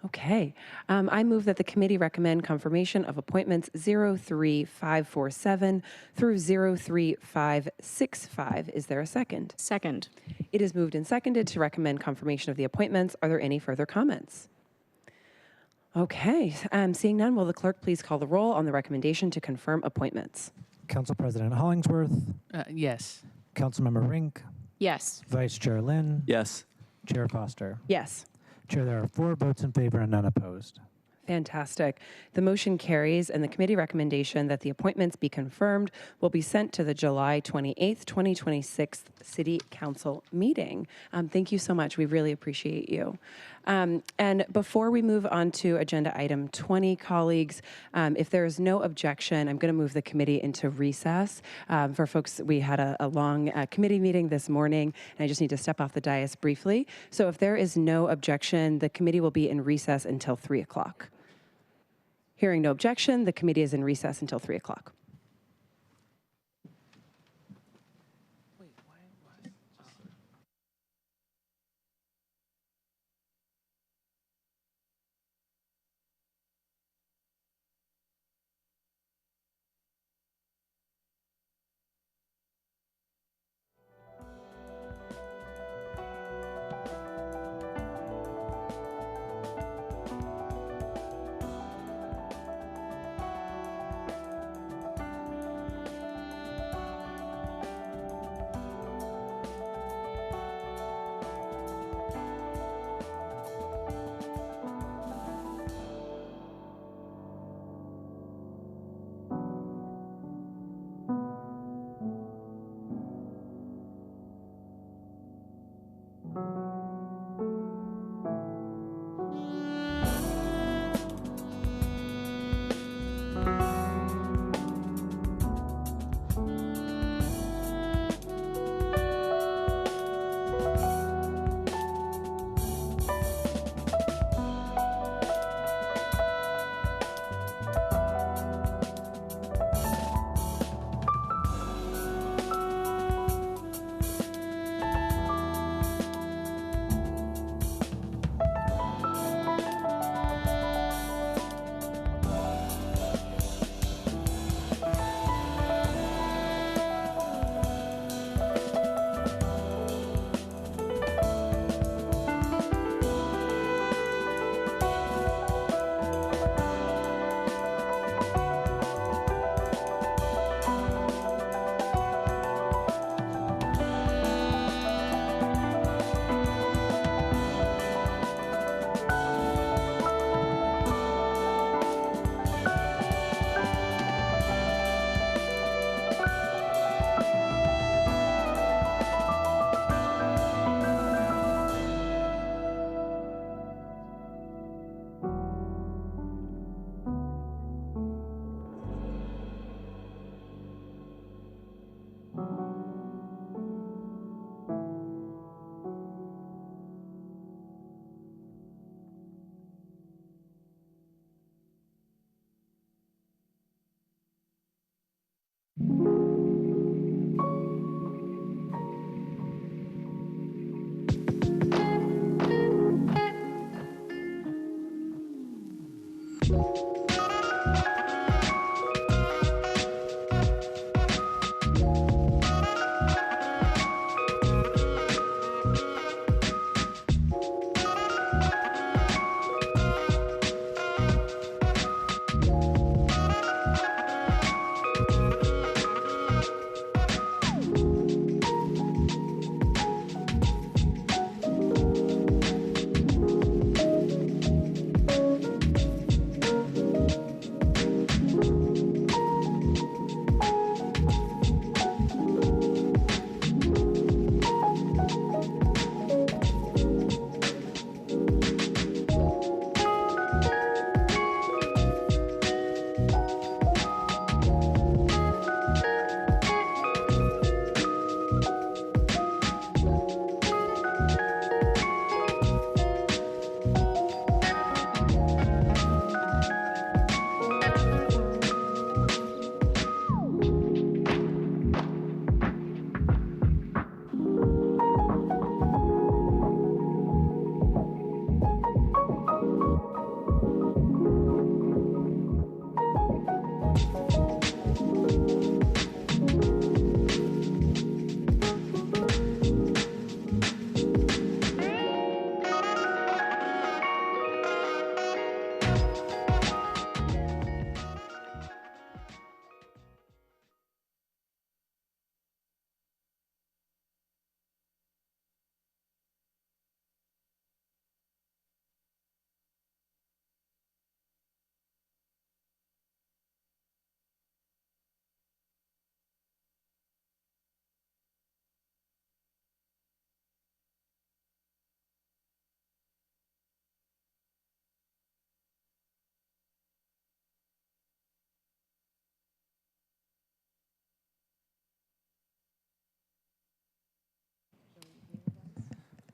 Okay. I move that the committee recommend confirmation of appointments 03547 through 03565. Is there a second? Second. It is moved and seconded to recommend confirmation of the appointments. Are there any further comments? Okay. Seeing none, will the clerk please call the roll on the recommendation to confirm appointments? Council President Hollingsworth. Yes. Councilmember Rink. Yes. Vice Chair Lynn. Yes. Chair Foster. Yes. Chair, there are 4 votes in favor and none opposed. Fantastic. The motion carries, and the committee recommendation that the appointments be confirmed will be sent to the July 28th, 2026 City Council meeting. Thank you so much. We really appreciate you. And before we move on to agenda item 20, colleagues, if there is no objection, I'm going to move the committee into recess. For folks, we had a long committee meeting this morning, and I just need to step off the dais briefly. So if there is no objection, the committee will be in recess until 3 o'clock. Hearing no objection, the committee is in recess until 3 o'clock.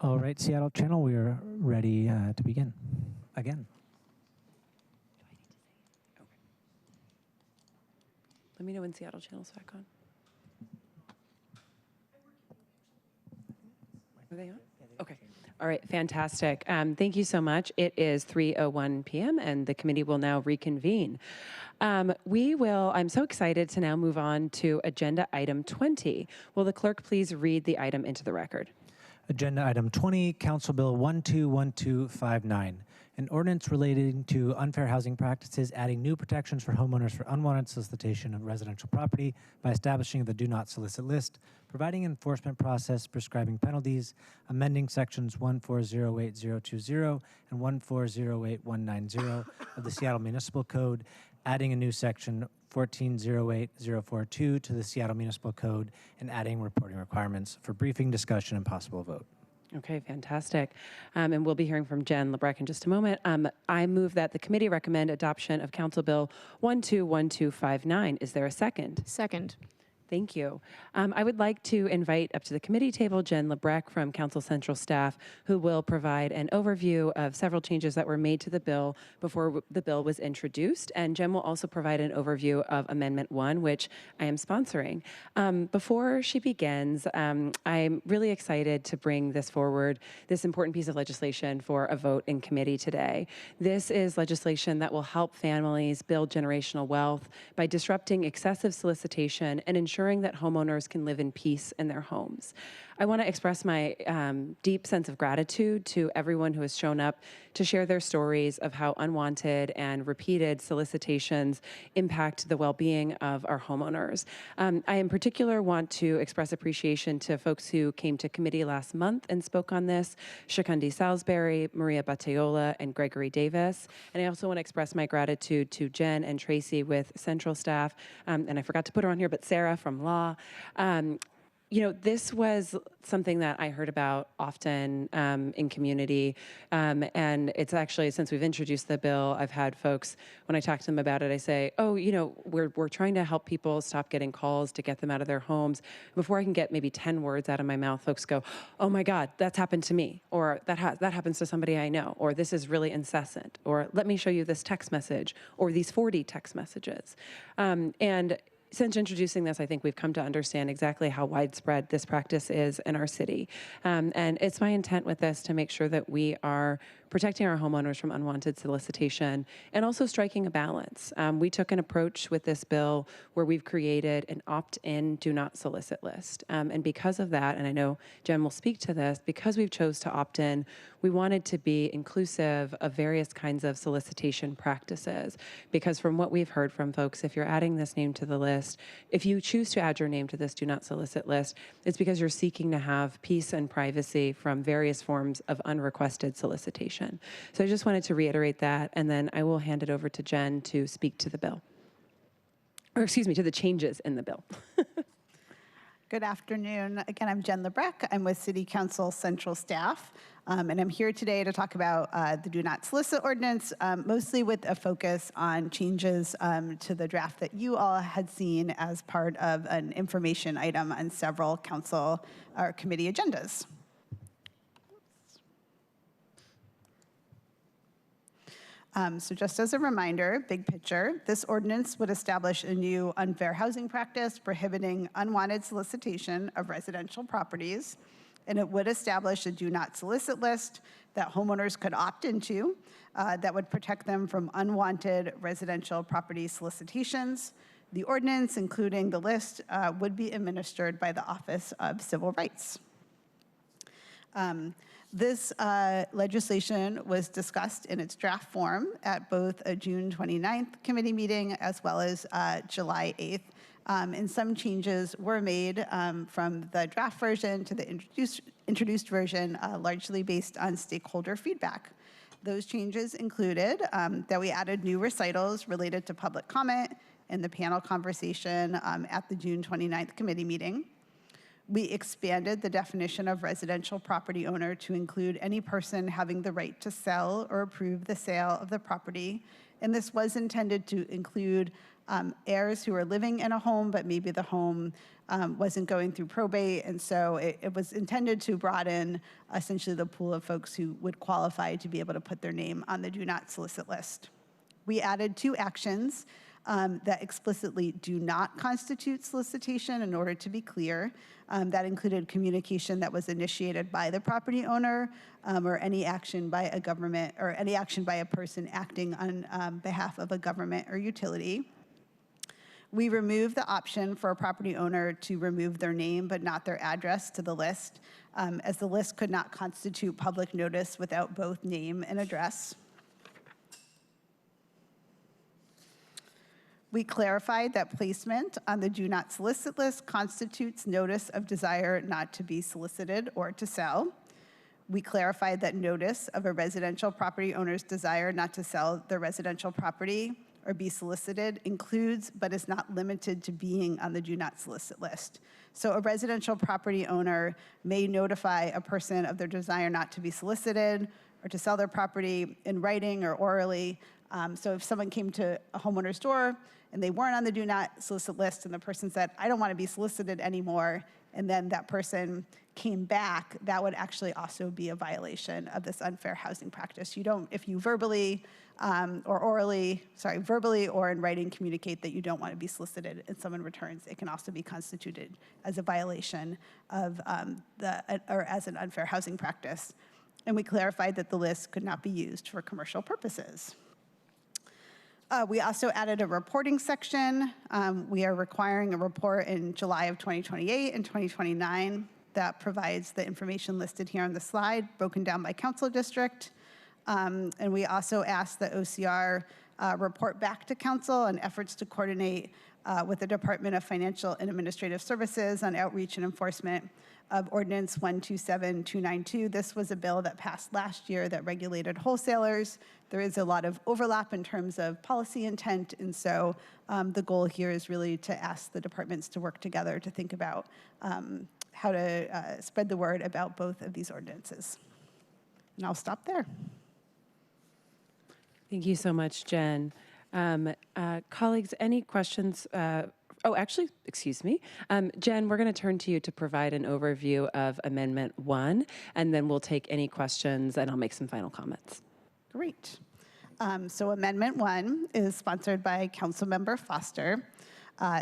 All right, Seattle Channel, we are ready to begin again. Let me know when Seattle Channel's back on. Are they on? Okay. All right, fantastic. Thank you so much. It is 3:01 p.m. and the committee will now reconvene. I'm so excited to now move on to agenda item 20. Will the clerk please read the item into the record? Agenda item 20, Council Bill 121259, an ordinance relating to unfair housing practices, adding new protections for homeowners for unwanted solicitation of residential property by establishing the do not solicit list, providing an enforcement process, prescribing penalties, amending sections 1408020 and 1408190 of the Seattle Municipal Code, adding a new section 1408042 to the Seattle Municipal Code, and adding reporting requirements for briefing, discussion, and possible vote. Okay, fantastic. And we'll be hearing from Jen Lebrecq in just a moment. I move that the committee recommend adoption of Council Bill 121259. Is there a second? Second. Thank you. I would like to invite up to the committee table Jen Lebrecq from Council Central staff, who will provide an overview of several changes that were made to the bill before the bill was introduced. And Jen will also provide an overview of Amendment 1, which I am sponsoring. Before she begins, I'm really excited to bring this forward, this important piece of legislation for a vote in committee today. This is legislation that will help families build generational wealth by disrupting excessive solicitation and ensuring that homeowners can live in peace in their homes. I want to express my deep sense of gratitude to everyone who has shown up to share their stories of how unwanted and repeated solicitations impact the well-being of our homeowners. I in particular want to express appreciation to folks who came to committee last month and spoke on this, Shakundi Salisbury, Maria Bateola, and Gregory Davis. And I also want to express my gratitude to Jen and Tracy with Central staff, and I forgot to put her on here, but Sarah from Law. You know, this was something that I heard about often in community, and it's actually, since we've introduced the bill, I've had folks, when I talk to them about it, I say, oh, you know, we're trying to help people stop getting calls to get them out of their homes. Before I can get maybe 10 words out of my mouth, folks go, oh my God, that's happened to me, or that happens to somebody I know, or this is really incessant, or let me show you this text message, or these 40 text messages. And since introducing this, I think we've come to understand exactly how widespread this practice is in our city. And it's my intent with this to make sure that we are protecting our homeowners from unwanted solicitation and also striking a balance. We took an approach with this bill where we've created an opt-in, do not solicit list. And because of that, and I know Jen will speak to this, because we've chose to opt in, we wanted to be inclusive of various kinds of solicitation practices. Because from what we've heard from folks, if you're adding this name to the list, if you choose to add your name to this do not solicit list, it's because you're seeking to have peace and privacy from various forms of unrequested solicitation. So I just wanted to reiterate that, and then I will hand it over to Jen to speak to the bill. Or excuse me, to the changes in the bill. Good afternoon. Again, I'm Jen Lebrecq. I'm with City Council Central staff, and I'm here today to talk about the Do Not Solicit Ordinance, mostly with a focus on changes to the draft that you all had seen as part of an information item on several council or committee agendas. So just as a reminder, big picture, this ordinance would establish a new unfair housing practice prohibiting unwanted solicitation of residential properties, and it would establish a do not solicit list that homeowners could opt into that would protect them from unwanted residential property solicitations. The ordinance, including the list, would be administered by the Office of Civil Rights. This legislation was discussed in its draft form at both a June 29th committee meeting as well as July 8th. And some changes were made from the draft version to the introduced version, largely based on stakeholder feedback. Those changes included that we added new recitals related to public comment in the panel conversation at the June 29th committee meeting. We expanded the definition of residential property owner to include any person having the right to sell or approve the sale of the property. And this was intended to include heirs who are living in a home, but maybe the home wasn't going through probate. And so it was intended to broaden essentially the pool of folks who would qualify to be able to put their name on the do not solicit list. We added 2 actions that explicitly do not constitute solicitation in order to be clear. That included communication that was initiated by the property owner or any action by a government or any action by a person acting on behalf of a government or utility. We removed the option for a property owner to remove their name but not their address to the list, as the list could not constitute public notice without both name and address. We clarified that placement on the do not solicit list constitutes notice of desire not to be solicited or to sell. We clarified that notice of a residential property owner's desire not to sell their residential property or be solicited includes but is not limited to being on the do not solicit list. So a residential property owner may notify a person of their desire not to be solicited or to sell their property in writing or orally. So if someone came to a homeowner's door and they weren't on the do not solicit list and the person said, I don't want to be solicited anymore, and then that person came back, that would actually also be a violation of this unfair housing practice. You don't, if you verbally verbally or in writing communicate that you don't want to be solicited and someone returns, it can also be constituted as a violation of or as an unfair housing practice. And we clarified that the list could not be used for commercial purposes. We also added a reporting section. We are requiring a report in July of 2028 and 2029 that provides the information listed here on the slide, broken down by council district. And we also asked the OCR report back to council on efforts to coordinate with the Department of Financial and Administrative Services on outreach and enforcement of Ordinance 127292. This was a bill that passed last year that regulated wholesalers. There is a lot of overlap in terms of policy intent, and so the goal here is really to ask the departments to work together to think about how to spread the word about both of these ordinances. And I'll stop there. Thank you so much, Jen. Colleagues, any questions? Actually, excuse me. Jen, we're going to turn to you to provide an overview of Amendment 1, and then we'll take any questions, and I'll make some final comments. Great. So Amendment 1 is sponsored by Councilmember Foster.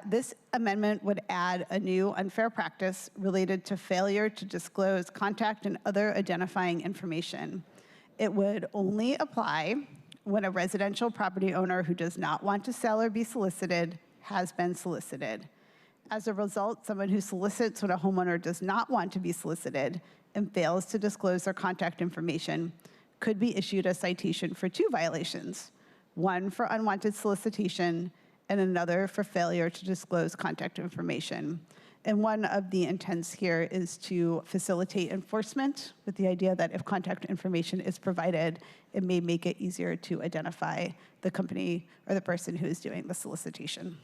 This amendment would add a new unfair practice related to failure to disclose contact and other identifying information. It would only apply when a residential property owner who does not want to sell or be solicited has been solicited. As a result, someone who solicits when a homeowner does not want to be solicited and fails to disclose their contact information could be issued a citation for 2 violations, one for unwanted solicitation and another for failure to disclose contact information. And one of the intents here is to facilitate enforcement with the idea that if contact information is provided, it may make it easier to identify the company or the person who is doing the solicitation.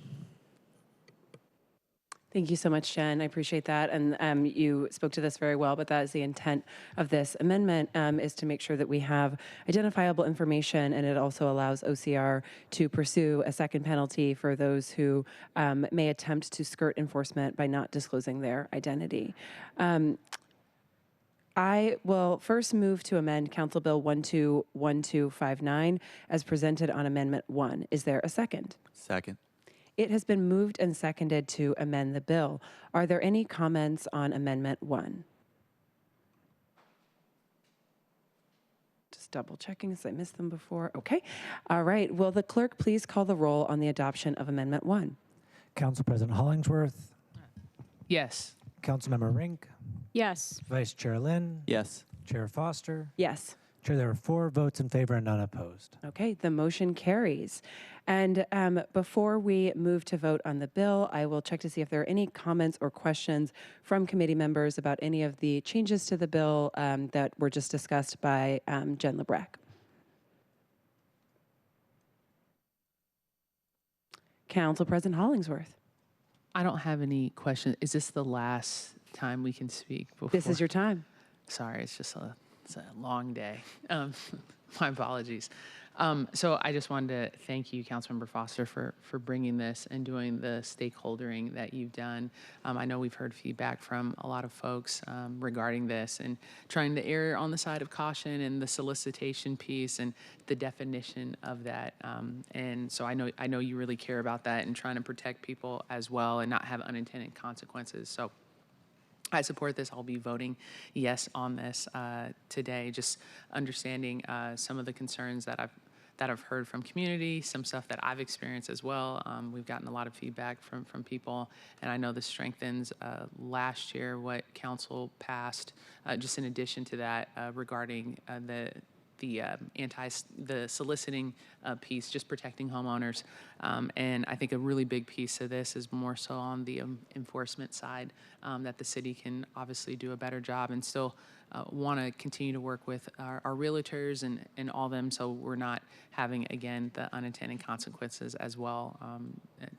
Thank you so much, Jen. I appreciate that. And you spoke to this very well, but that is the intent of this amendment, is to make sure that we have identifiable information, and it also allows OCR to pursue a second penalty for those who may attempt to skirt enforcement by not disclosing their identity. I will first move to amend Council Bill 121259 as presented on Amendment 1. Is there a second? Second. It has been moved and seconded to amend the bill. Are there any comments on Amendment 1? Just double checking as I missed them before. Okay. All right. Will the clerk please call the roll on the adoption of Amendment 1? Council President Hollingsworth. Yes. Councilmember Rink. Yes. Vice Chair Lynn. Yes. Chair Foster. Yes. Chair, there are 4 votes in favor and none opposed. Okay, the motion carries. And before we move to vote on the bill, I will check to see if there are any comments or questions from committee members about any of the changes to the bill that were just discussed by Jen Lebrecq. Council President Hollingsworth. I don't have any questions. Is this the last time we can speak before? This is your time. Sorry, it's just It's a long day. My apologies. So I just wanted to thank you, Councilmember Foster, for bringing this and doing the stakeholdering that you've done. I know we've heard feedback from a lot of folks regarding this and trying to err on the side of caution and the solicitation piece and the definition of that. And so I know you really care about that and trying to protect people as well and not have unintended consequences. So I support this. I'll be voting yes on this today, just understanding some of the concerns that I've heard from community, some stuff that I've experienced as well. We've gotten a lot of feedback from people, and I know this strengthens last year what council passed, just in addition to that regarding the soliciting piece, just protecting homeowners. And I think a really big piece of this is more so on the enforcement side, that the city can obviously do a better job and still want to continue to work with our realtors and all them, so we're not having, again, the unintended consequences as well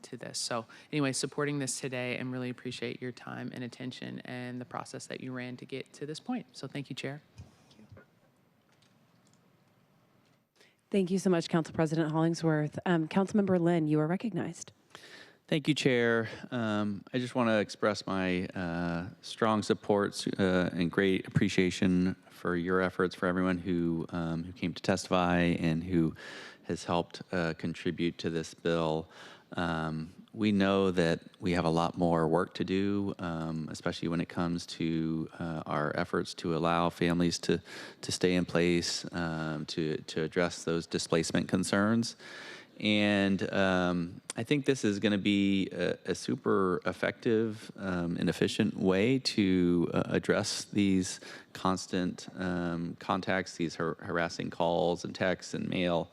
to this. So anyway, supporting this today and really appreciate your time and attention and the process that you ran to get to this point. So thank you, Chair. Thank you so much, Council President Hollingsworth. Councilmember Lynn, you are recognized. Thank you, Chair. I just want to express my strong support and great appreciation for your efforts, for everyone who came to testify and who has helped contribute to this bill. We know that we have a lot more work to do, especially when it comes to our efforts to allow families to stay in place, to address those displacement concerns. And I think this is going to be a super effective and efficient way to address these constant contacts, these harassing calls and texts and mail.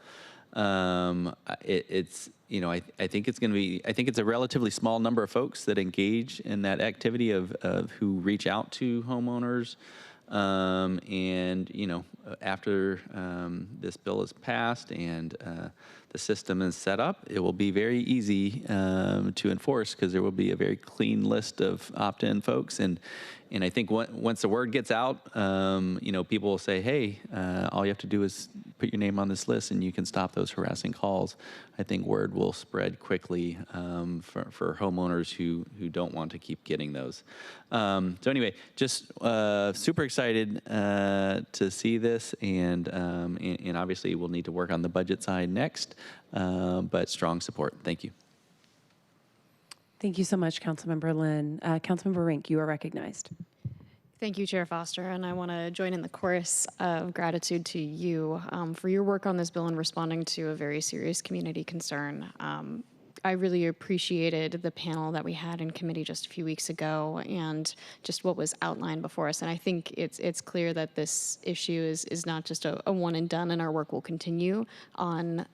It's, you know, I think it's going to be, I think it's a relatively small number of folks that engage in that activity of who reach out to homeowners. And, you know, after this bill is passed and the system is set up, it will be very easy to enforce because there will be a very clean list of opt-in folks. And I think once the word gets out, you know, people will say, hey, all you have to do is put your name on this list and you can stop those harassing calls. I think word will spread quickly for homeowners who don't want to keep getting those. So anyway, just super excited to see this, and obviously we'll need to work on the budget side next, but strong support. Thank you. Thank you so much, Councilmember Lynn. Councilmember Rink, you are recognized. Thank you, Chair Foster, and I want to join in the chorus of gratitude to you for your work on this bill and responding to a very serious community concern. I really appreciated the panel that we had in committee just a few weeks ago and just what was outlined before us. And I think it's clear that this issue is not just a one and done, and our work will continue on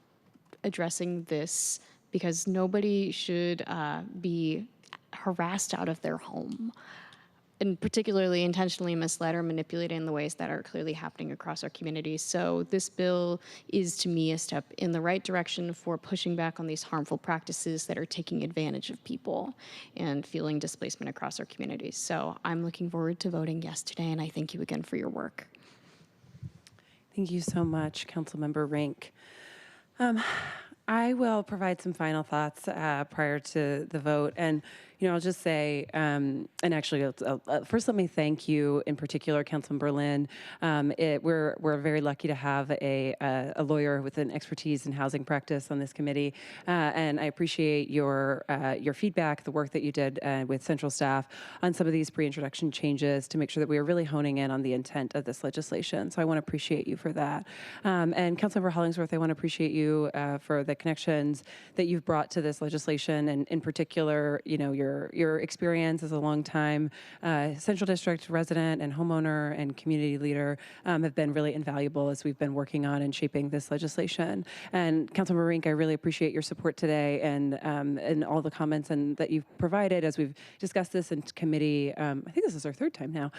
addressing this because nobody should be harassed out of their home, and particularly intentionally misled or manipulated in the ways that are clearly happening across our community. So this bill is, to me, a step in the right direction for pushing back on these harmful practices that are taking advantage of people and fueling displacement across our communities. So I'm looking forward to voting yes today, and I thank you again for your work. Thank you so much, Councilmember Rink. I will provide some final thoughts prior to the vote. And, you know, I'll just say, and actually, first let me thank you in particular, Councilmember Lynn. We're very lucky to have a lawyer with an expertise in housing practice on this committee. And I appreciate your feedback, the work that you did with central staff on some of these pre-introduction changes to make sure that we are really honing in on the intent of this legislation. So I want to appreciate you for that. And Councilmember Hollingsworth, I want to appreciate you for the connections that you've brought to this legislation, and in particular, you know, your experience as a longtime Central District resident and homeowner and community leader have been really invaluable as we've been working on and shaping this legislation. And Councilmember Rink, I really appreciate your support today and all the comments that you've provided as we've discussed this in committee. I think this is our third time now.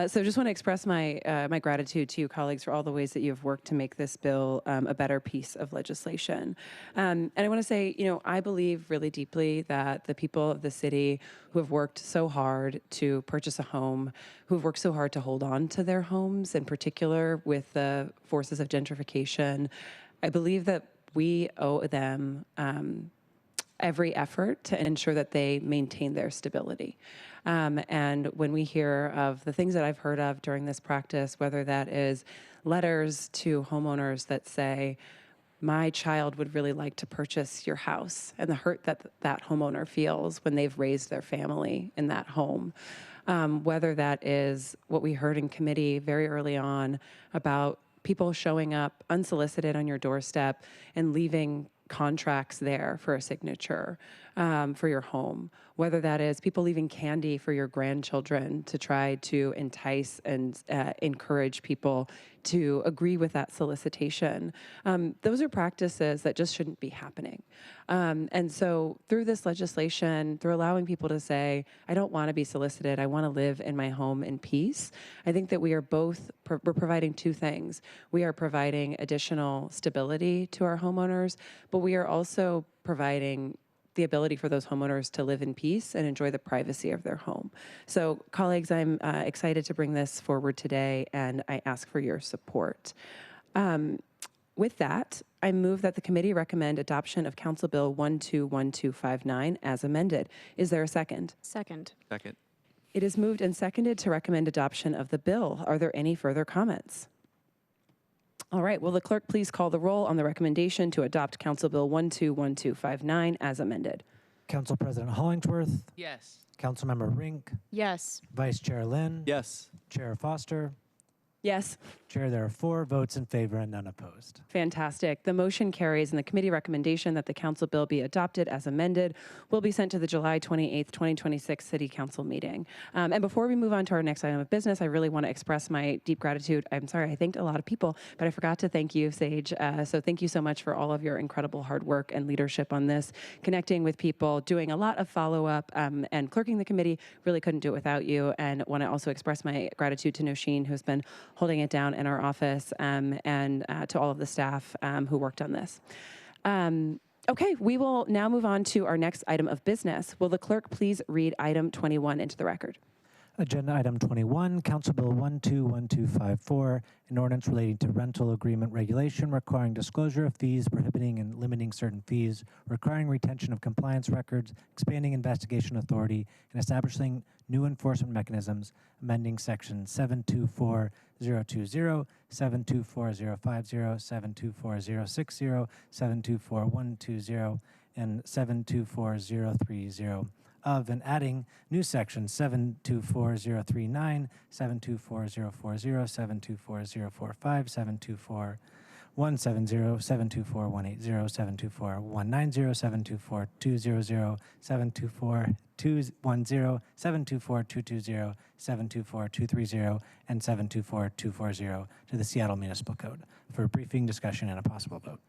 So just want to express my gratitude to you colleagues for all the ways that you've worked to make this bill a better piece of legislation. And I want to say, you know, I believe really deeply that the people of the city committee who have worked so hard to purchase a home, who have worked so hard to hold on to their homes, in particular with the forces of gentrification. I believe that we owe them every effort to ensure that they maintain their stability. And when we hear of the things that I've heard of during this practice, whether that is letters to homeowners that say, my child would really like to purchase your house, and the hurt that that homeowner feels when they've raised their family in that home. Whether that is what we heard in committee very early on about people showing up unsolicited on your doorstep and leaving contracts there for a signature for your home, whether that is people leaving candy for your grandchildren to try to entice and encourage people to agree with that solicitation. Those are practices that just shouldn't be happening. And so through this legislation, through allowing people to say, I don't want to be solicited, I want to live in my home in peace, I think that we are both, we're providing two things. We are providing additional stability to our homeowners, but we are also providing the ability for those homeowners to live in peace and enjoy the privacy of their home. So colleagues, I'm excited to bring this forward today, and I ask for your support. With that, I move that the committee recommend adoption of Council Bill 121259 as amended. Is there a second? Second. Second. It is moved and seconded to recommend adoption of the bill. Are there any further comments? All right, will the clerk please call the roll on the recommendation to adopt Council Bill 121259 as amended? Council President Hollingsworth, Yes. Councilmember Rink, Yes. Vice Chair Lynn, Yes. Chair Foster. Yes. Chair, there are 4 votes in favor and none opposed. Fantastic. The motion carries, and the committee recommendation that the council bill be adopted as amended will be sent to the July 28th, 2026 City Council meeting. And before we move on to our next item of business, I really want to express my deep gratitude. I'm sorry, I thanked a lot of people, but I forgot to thank you, Sage. So thank you so much for all of your incredible hard work and leadership on this, connecting with people, doing a lot of follow-up, and clerking the committee. Really couldn't do it without you. And want to also express my gratitude to Nosheen, who's been holding it down in our office, and to all of the staff who worked on this. Okay, we will now move on to our next item of business. Will the clerk please read item 21 into the record? Agenda item 21, Council Bill 121254, an ordinance relating to rental agreement regulation requiring disclosure of fees, prohibiting and limiting certain fees, requiring retention of compliance records, expanding investigation authority, and establishing new enforcement mechanisms, amending section 724020, 724050, 724060, 724.120, and 724.030 of, and adding new sections 724039, 724040, 724.045, 724.170, 724.180, 724.190, 724.200, 724.210, 724.220, 724.230, and 724.240 to the Seattle Municipal Code for a briefing, discussion, and a possible vote.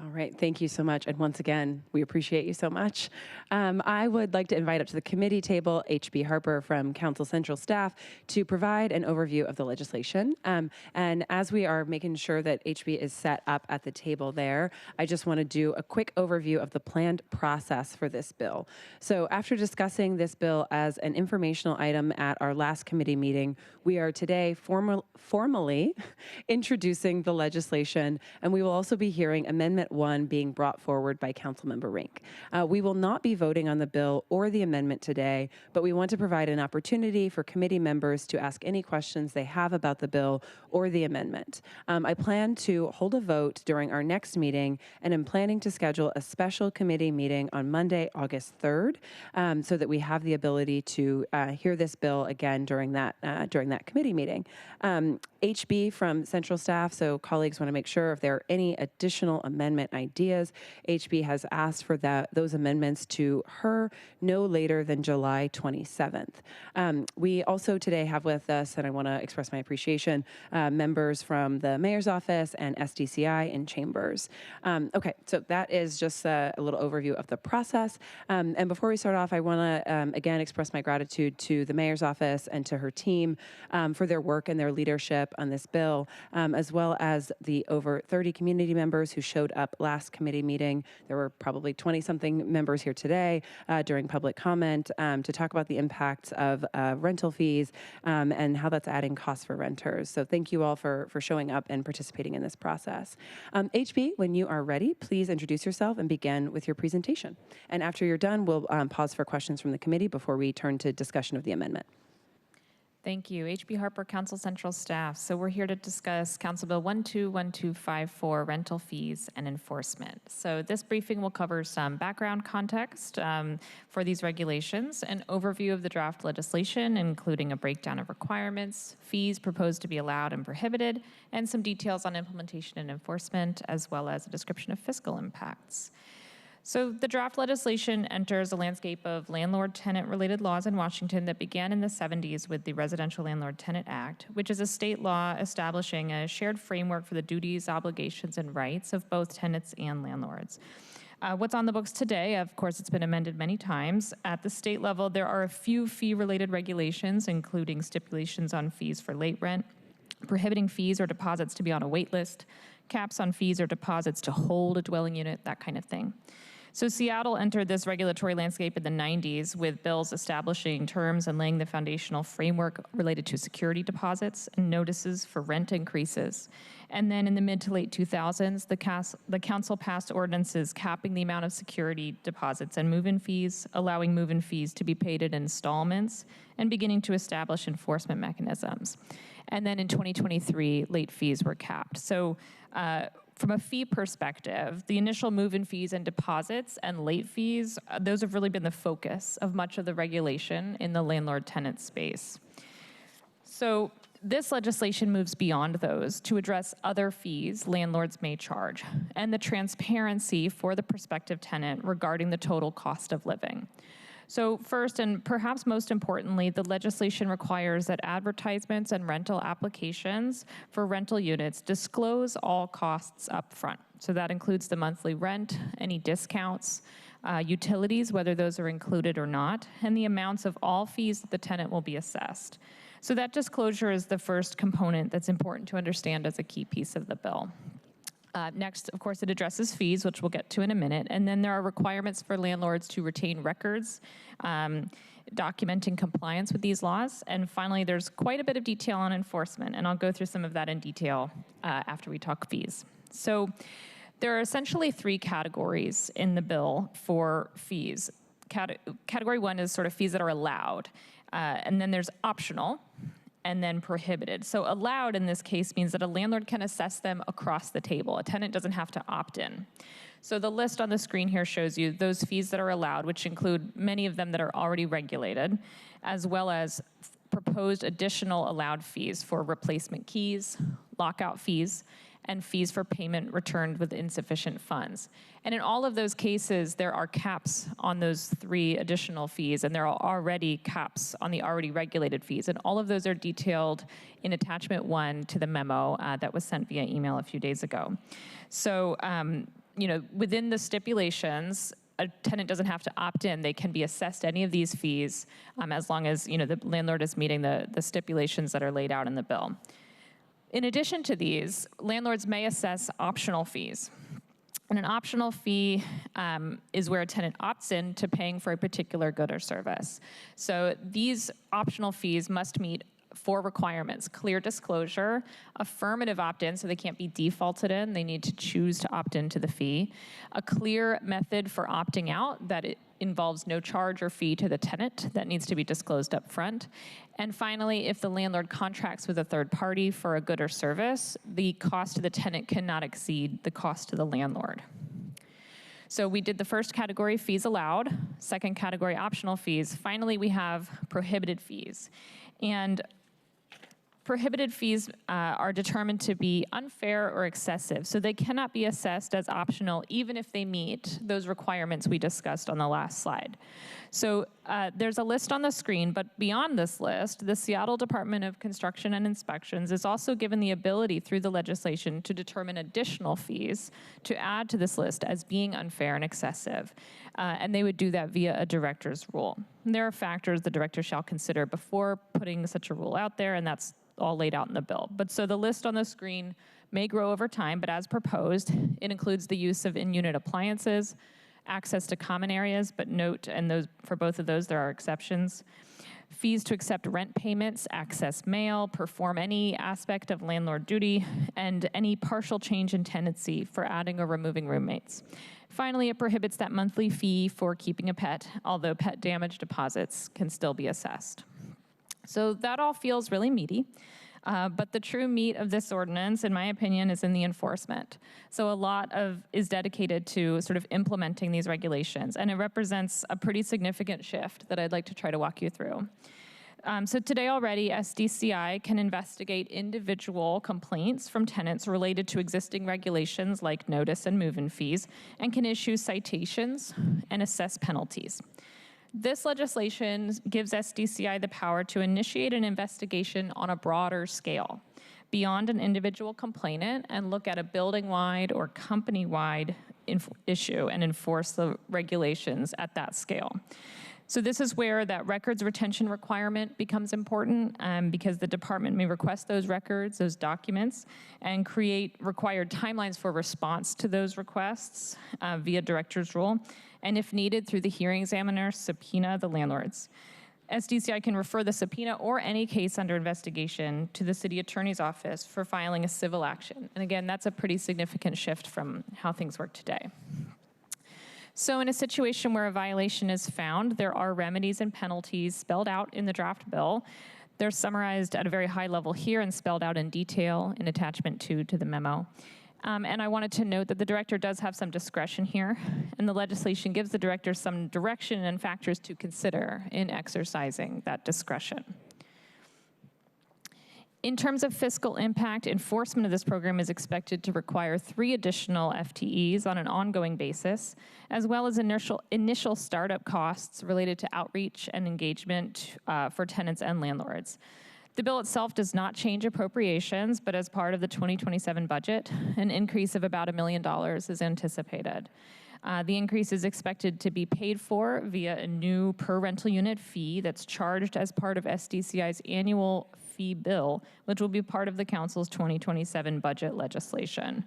All right, thank you so much. And once again, we appreciate you so much. I would like to invite up to the committee table H.B. Harper from Council Central staff to provide an overview of the legislation. And as we are making sure that H.B. is set up at the table there, I just want to do a quick overview of the planned process for this bill. So after discussing this bill as an informational item at our last committee meeting, we are today formally introducing the legislation, and we will also be hearing Amendment 1 being brought forward by Councilmember Rink. We will not be voting on the bill or the amendment today, but we want to provide an opportunity for committee members to ask any questions they have about the bill or the amendment. I plan to hold a vote during our next meeting, and am planning to schedule a special committee meeting on Monday, August 3rd, so that we have the ability to hear this bill again during that committee meeting. HB from Central staff, so colleagues want to make sure if there are any additional amendment ideas, HB has asked for those amendments to her no later than July 27th. We also today have with us, and I want to express my appreciation, members from the Mayor's Office and SDCI and Chambers. Okay, so that is just a little overview of the process. And before we start off, I want to again express my gratitude to the Mayor's Office and to her team for their work and their leadership on this bill, as well as the over 30 community members who showed up last committee meeting. There were probably 20-something members here today during public comment to talk about the impacts of rental fees and how that's adding costs for renters. So thank you all for showing up and participating in this process. HB, when you are ready, please introduce yourself and begin with your presentation. And after you're done, we'll pause for questions from the committee before we turn to discussion of the amendment. Thank you. H.B. Harper, Council Central Staff. So we're here to discuss Council Bill 121254, rental fees and enforcement. So this briefing will cover some background context for these regulations, an overview of the draft legislation, including a breakdown of requirements, fees proposed to be allowed and prohibited, and some details on implementation and enforcement, as well as a description of fiscal impacts. So the draft legislation enters a landscape of landlord-tenant related laws in Washington that began in the 70s with the Residential Landlord-Tenant Act, which is a state law establishing a shared framework for the duties, obligations, and rights of both tenants and landlords. What's on the books today, of course, it's been amended many times. At the state level, there are a few fee-related regulations, including stipulations on fees for late rent, prohibiting fees or deposits to be on a wait list, caps on fees or deposits to hold a dwelling unit, that kind of thing. So Seattle entered this regulatory landscape in the 90s with bills establishing terms and laying the foundational framework related to security deposits and notices for rent increases. And then in the mid to late 2000s, the council passed ordinances capping the amount of security deposits and move-in fees, allowing move-in fees to be paid in installments, and beginning to establish enforcement mechanisms. And then in 2023, late fees were capped. So from a fee perspective, the initial move-in fees and deposits and late fees, those have really been the focus of much of the regulation in the landlord-tenant space. So this legislation moves beyond those to address other fees landlords may charge and the transparency for the prospective tenant regarding the total cost of living. So first, and perhaps most importantly, the legislation requires that advertisements and rental applications for rental units disclose all costs up front. So that includes the monthly rent, any discounts, utilities, whether those are included or not, and the amounts of all fees that the tenant will be assessed. So that disclosure is the first component that's important to understand as a key piece of the bill. Next, of course, it addresses fees, which we'll get to in a minute. And then there are requirements for landlords to retain records, documenting compliance with these laws. And finally, there's quite a bit of detail on enforcement, and I'll go through some of that in detail after we talk fees. So there are essentially three categories in the bill for fees. Category one is sort of fees that are allowed, and then there's optional, and then prohibited. So allowed in this case means that a landlord can assess them across the table. A tenant doesn't have to opt in. So the list on the screen here shows you those fees that are allowed, which include many of them that are already regulated, as well as proposed additional allowed fees for replacement keys, lockout fees, and fees for payment returned with insufficient funds. And in all of those cases, there are caps on those three additional fees, and there are already caps on the already regulated fees. And all of those are detailed in attachment 1 to the memo that was sent via email a few days ago. So, within the stipulations, a tenant doesn't have to opt in. They can be assessed any of these fees as long as, the landlord is meeting the stipulations that are laid out in the bill. In addition to these, landlords may assess optional fees. And an optional fee is where a tenant opts in to paying for a particular good or service. So these optional fees must meet 4 requirements: clear disclosure, affirmative opt-in, so they can't be defaulted in, they need to choose to opt into the fee, a clear method for opting out that it involves no charge or fee to the tenant that needs to be disclosed up front. And finally, if the landlord contracts with a third party for a good or service, the cost to the tenant cannot exceed the cost to the landlord. So we did the first category, fees allowed, second category, optional fees. Finally, we have prohibited fees. And prohibited fees are determined to be unfair or excessive, so they cannot be assessed as optional even if they meet those requirements we discussed on the last slide. So there's a list on the screen, but beyond this list, the Seattle Department of Construction and Inspections is also given the ability through the legislation to determine additional fees to add to this list as being unfair and excessive, and they would do that via a director's rule. And there are factors the director shall consider before putting such a rule out there, and that's all laid out in the bill. But so the list on the screen may grow over time, but as proposed, it includes the use of in-unit appliances, access to common areas, but note, and those for both of those, there are exceptions. Fees to accept rent payments, access mail, perform any aspect of landlord duty, and any partial change in tenancy for adding or removing roommates. Finally, it prohibits that monthly fee for keeping a pet, although pet damage deposits can still be assessed. So that all feels really meaty. But the true meat of this ordinance, in my opinion, is in the enforcement. So a lot is dedicated to sort of implementing these regulations, and it represents a pretty significant shift that I'd like to try to walk you through. So today already, SDCI can investigate individual complaints from tenants related to existing regulations like notice and move-in fees, and can issue citations and assess penalties. This legislation gives SDCI the power to initiate an investigation on a broader scale, beyond an individual complainant, and look at a building-wide or company-wide issue and enforce the regulations at that scale. So this is where that records retention requirement becomes important, because the department may request those records, those documents, and create required timelines for response to those requests via director's rule, and if needed, through the hearing examiner, subpoena the landlords. SDCI can refer the subpoena or any case under investigation to the city attorney's office for filing a civil action. And again, that's a pretty significant shift from how things work today. So in a situation where a violation is found, there are remedies and penalties spelled out in the draft bill. They're summarized at a very high level here and spelled out in detail in attachment 2 to the memo. And I wanted to note that the director does have some discretion here, and the legislation gives the director some direction and factors to consider in exercising that discretion. In terms of fiscal impact, enforcement of this program is expected to require 3 additional FTEs on an ongoing basis, as well as initial startup costs related to outreach and engagement for tenants and landlords. The bill itself does not change appropriations, but as part of the 2027 budget, an increase of about $1 million is anticipated. The increase is expected to be paid for via a new per rental unit fee that's charged as part of SDCI's annual fee bill, which will be part of the council's 2027 budget legislation.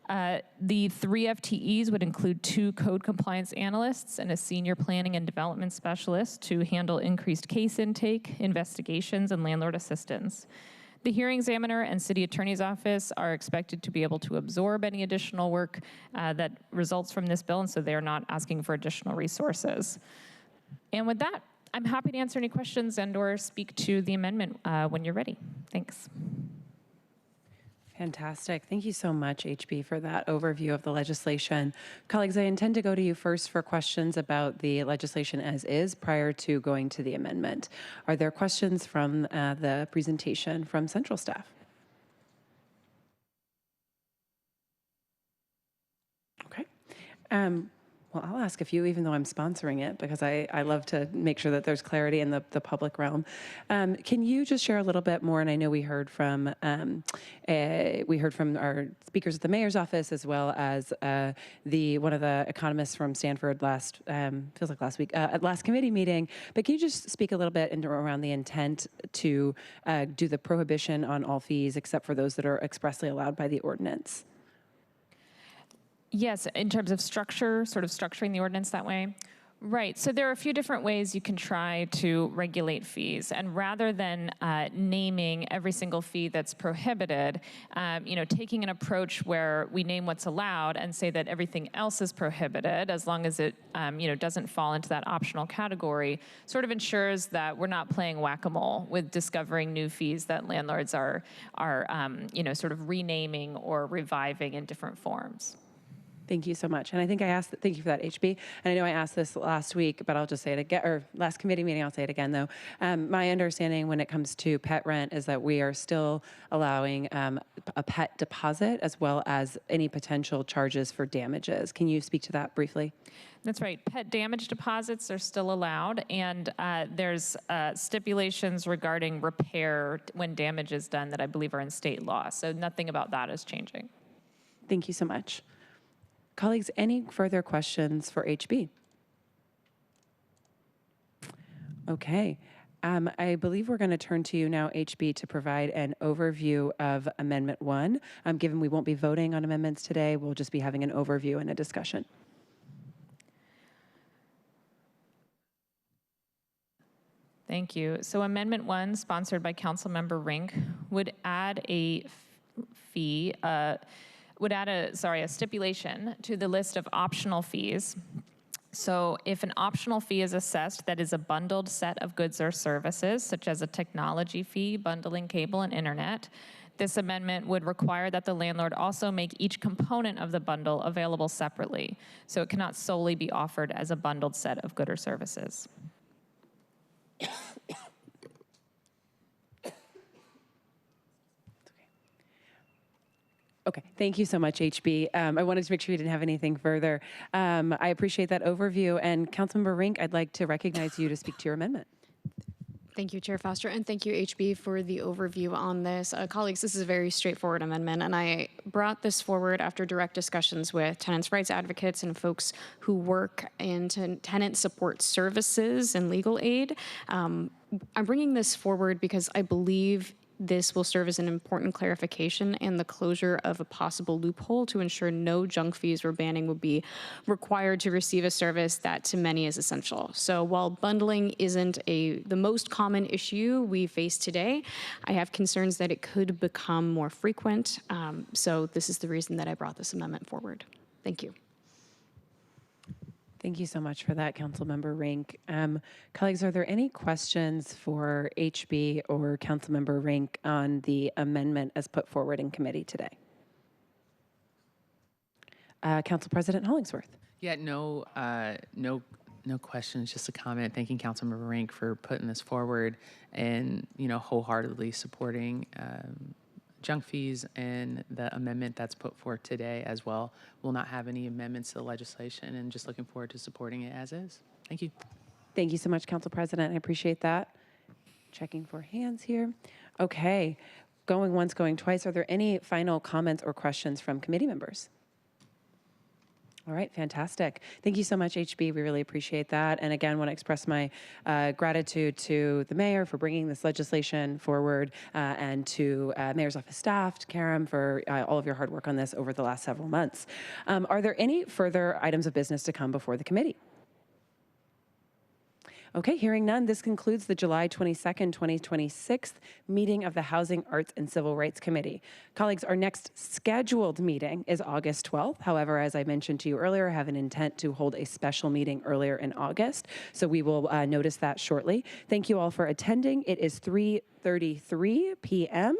The 3 FTEs would include 2 code compliance analysts and a senior planning and development specialist to handle increased case intake, investigations, and landlord assistance. The hearing examiner and city attorney's office are expected to be able to absorb any additional work that results from this bill, and so they're not asking for additional resources. And with that, I'm happy to answer any questions and/or speak to the amendment when you're ready. Thanks. Fantastic. Thank you so much, HB, for that overview of the legislation. Colleagues, I intend to go to you first for questions about the legislation as is prior to going to the amendment. Are there questions from the presentation from central staff? Okay. Well, I'll ask a few, even though I'm sponsoring it, because I love to make sure that there's clarity in the public realm. Can you just share a little bit more? And I know we heard from our speakers at the mayor's office, as well as one of the economists from Stanford last week at last committee meeting. But can you just speak a little bit around the intent to do the prohibition on all fees except for those that are expressly allowed by the ordinance? Yes, in terms of structure, sort of structuring the ordinance that way. Right, so there are a few different ways you can try to regulate fees, and rather than naming every single fee that's prohibited, taking an approach where we name what's allowed and say that everything else is prohibited, as long as it doesn't fall into that optional category, sort of ensures that we're not playing whack-a-mole with discovering new fees that landlords are sort of renaming or reviving in different forms. Thank you so much. And I think thank you for that, HB. And I know I asked this last week, but I'll just say it again, or last committee meeting, I'll say it again though. My understanding when it comes to pet rent is that we are still allowing a pet deposit as well as any potential charges for damages. Can you speak to that briefly? That's right. Pet damage deposits are still allowed, and there's stipulations regarding repair when damage is done that I believe are in state law. So nothing about that is changing. Thank you so much. Colleagues, any further questions for HB? Okay. I believe we're going to turn to you now, HB, to provide an overview of Amendment 1. Given we won't be voting on amendments today, we'll just be having an overview and a discussion. Thank you. So Amendment 1, sponsored by Councilmember Rink, would add a fee, a stipulation to the list of optional fees. So if an optional fee is assessed that is a bundled set of goods or services, such as a technology fee, bundling cable and internet, this amendment would require that the landlord also make each component of the bundle available separately. So it cannot solely be offered as a bundled set of goods or services. Okay, thank you so much, HB. I wanted to make sure you didn't have anything further. I appreciate that overview. And Councilmember Rink, I'd like to recognize you to speak to your amendment. Thank you, Chair Foster, and thank you, HB, for the overview on this. Colleagues, this is a very straightforward amendment, and I brought this forward after direct discussions with tenants' rights advocates and folks who work in tenant support services and legal aid. I'm bringing this forward because I believe this will serve as an important clarification and the closure of a possible loophole to ensure no junk fees or banning would be required to receive a service that to many is essential. So while bundling isn't the most common issue we face today, I have concerns that it could become more frequent. So this is the reason that I brought this amendment forward. Thank you. Thank you so much for that, Councilmember Rink. Colleagues, are there any questions for HB or Councilmember Rink on the amendment as put forward in committee today? Council President Hollingsworth. Yeah, no questions, just a comment. Thanking Councilmember Rink for putting this forward and, wholeheartedly supporting junk fees and the amendment that's put forth today as well. We'll not have any amendments to the legislation and just looking forward to supporting it as is. Thank you. Thank you so much, Council President. I appreciate that. Checking for hands here. Okay, going once, going twice. Are there any final comments or questions from committee members? All right, fantastic. Thank you so much, HB. We really appreciate that. And again, want to express my gratitude to the mayor for bringing this legislation forward and to mayor's office staff, to Karam, for all of your hard work on this over the last several months. Are there any further items of business to come before the committee? Okay, hearing none, this concludes the July 22nd, 2026 meeting of the Housing, Arts, and Civil Rights Committee. Colleagues, our next scheduled meeting is August 12th. However, as I mentioned to you earlier, I have an intent to hold a special meeting earlier in August, so we will notice that shortly. Thank you all for attending. It is 3:33 p.m.,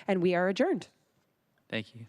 and we are adjourned. Thank you.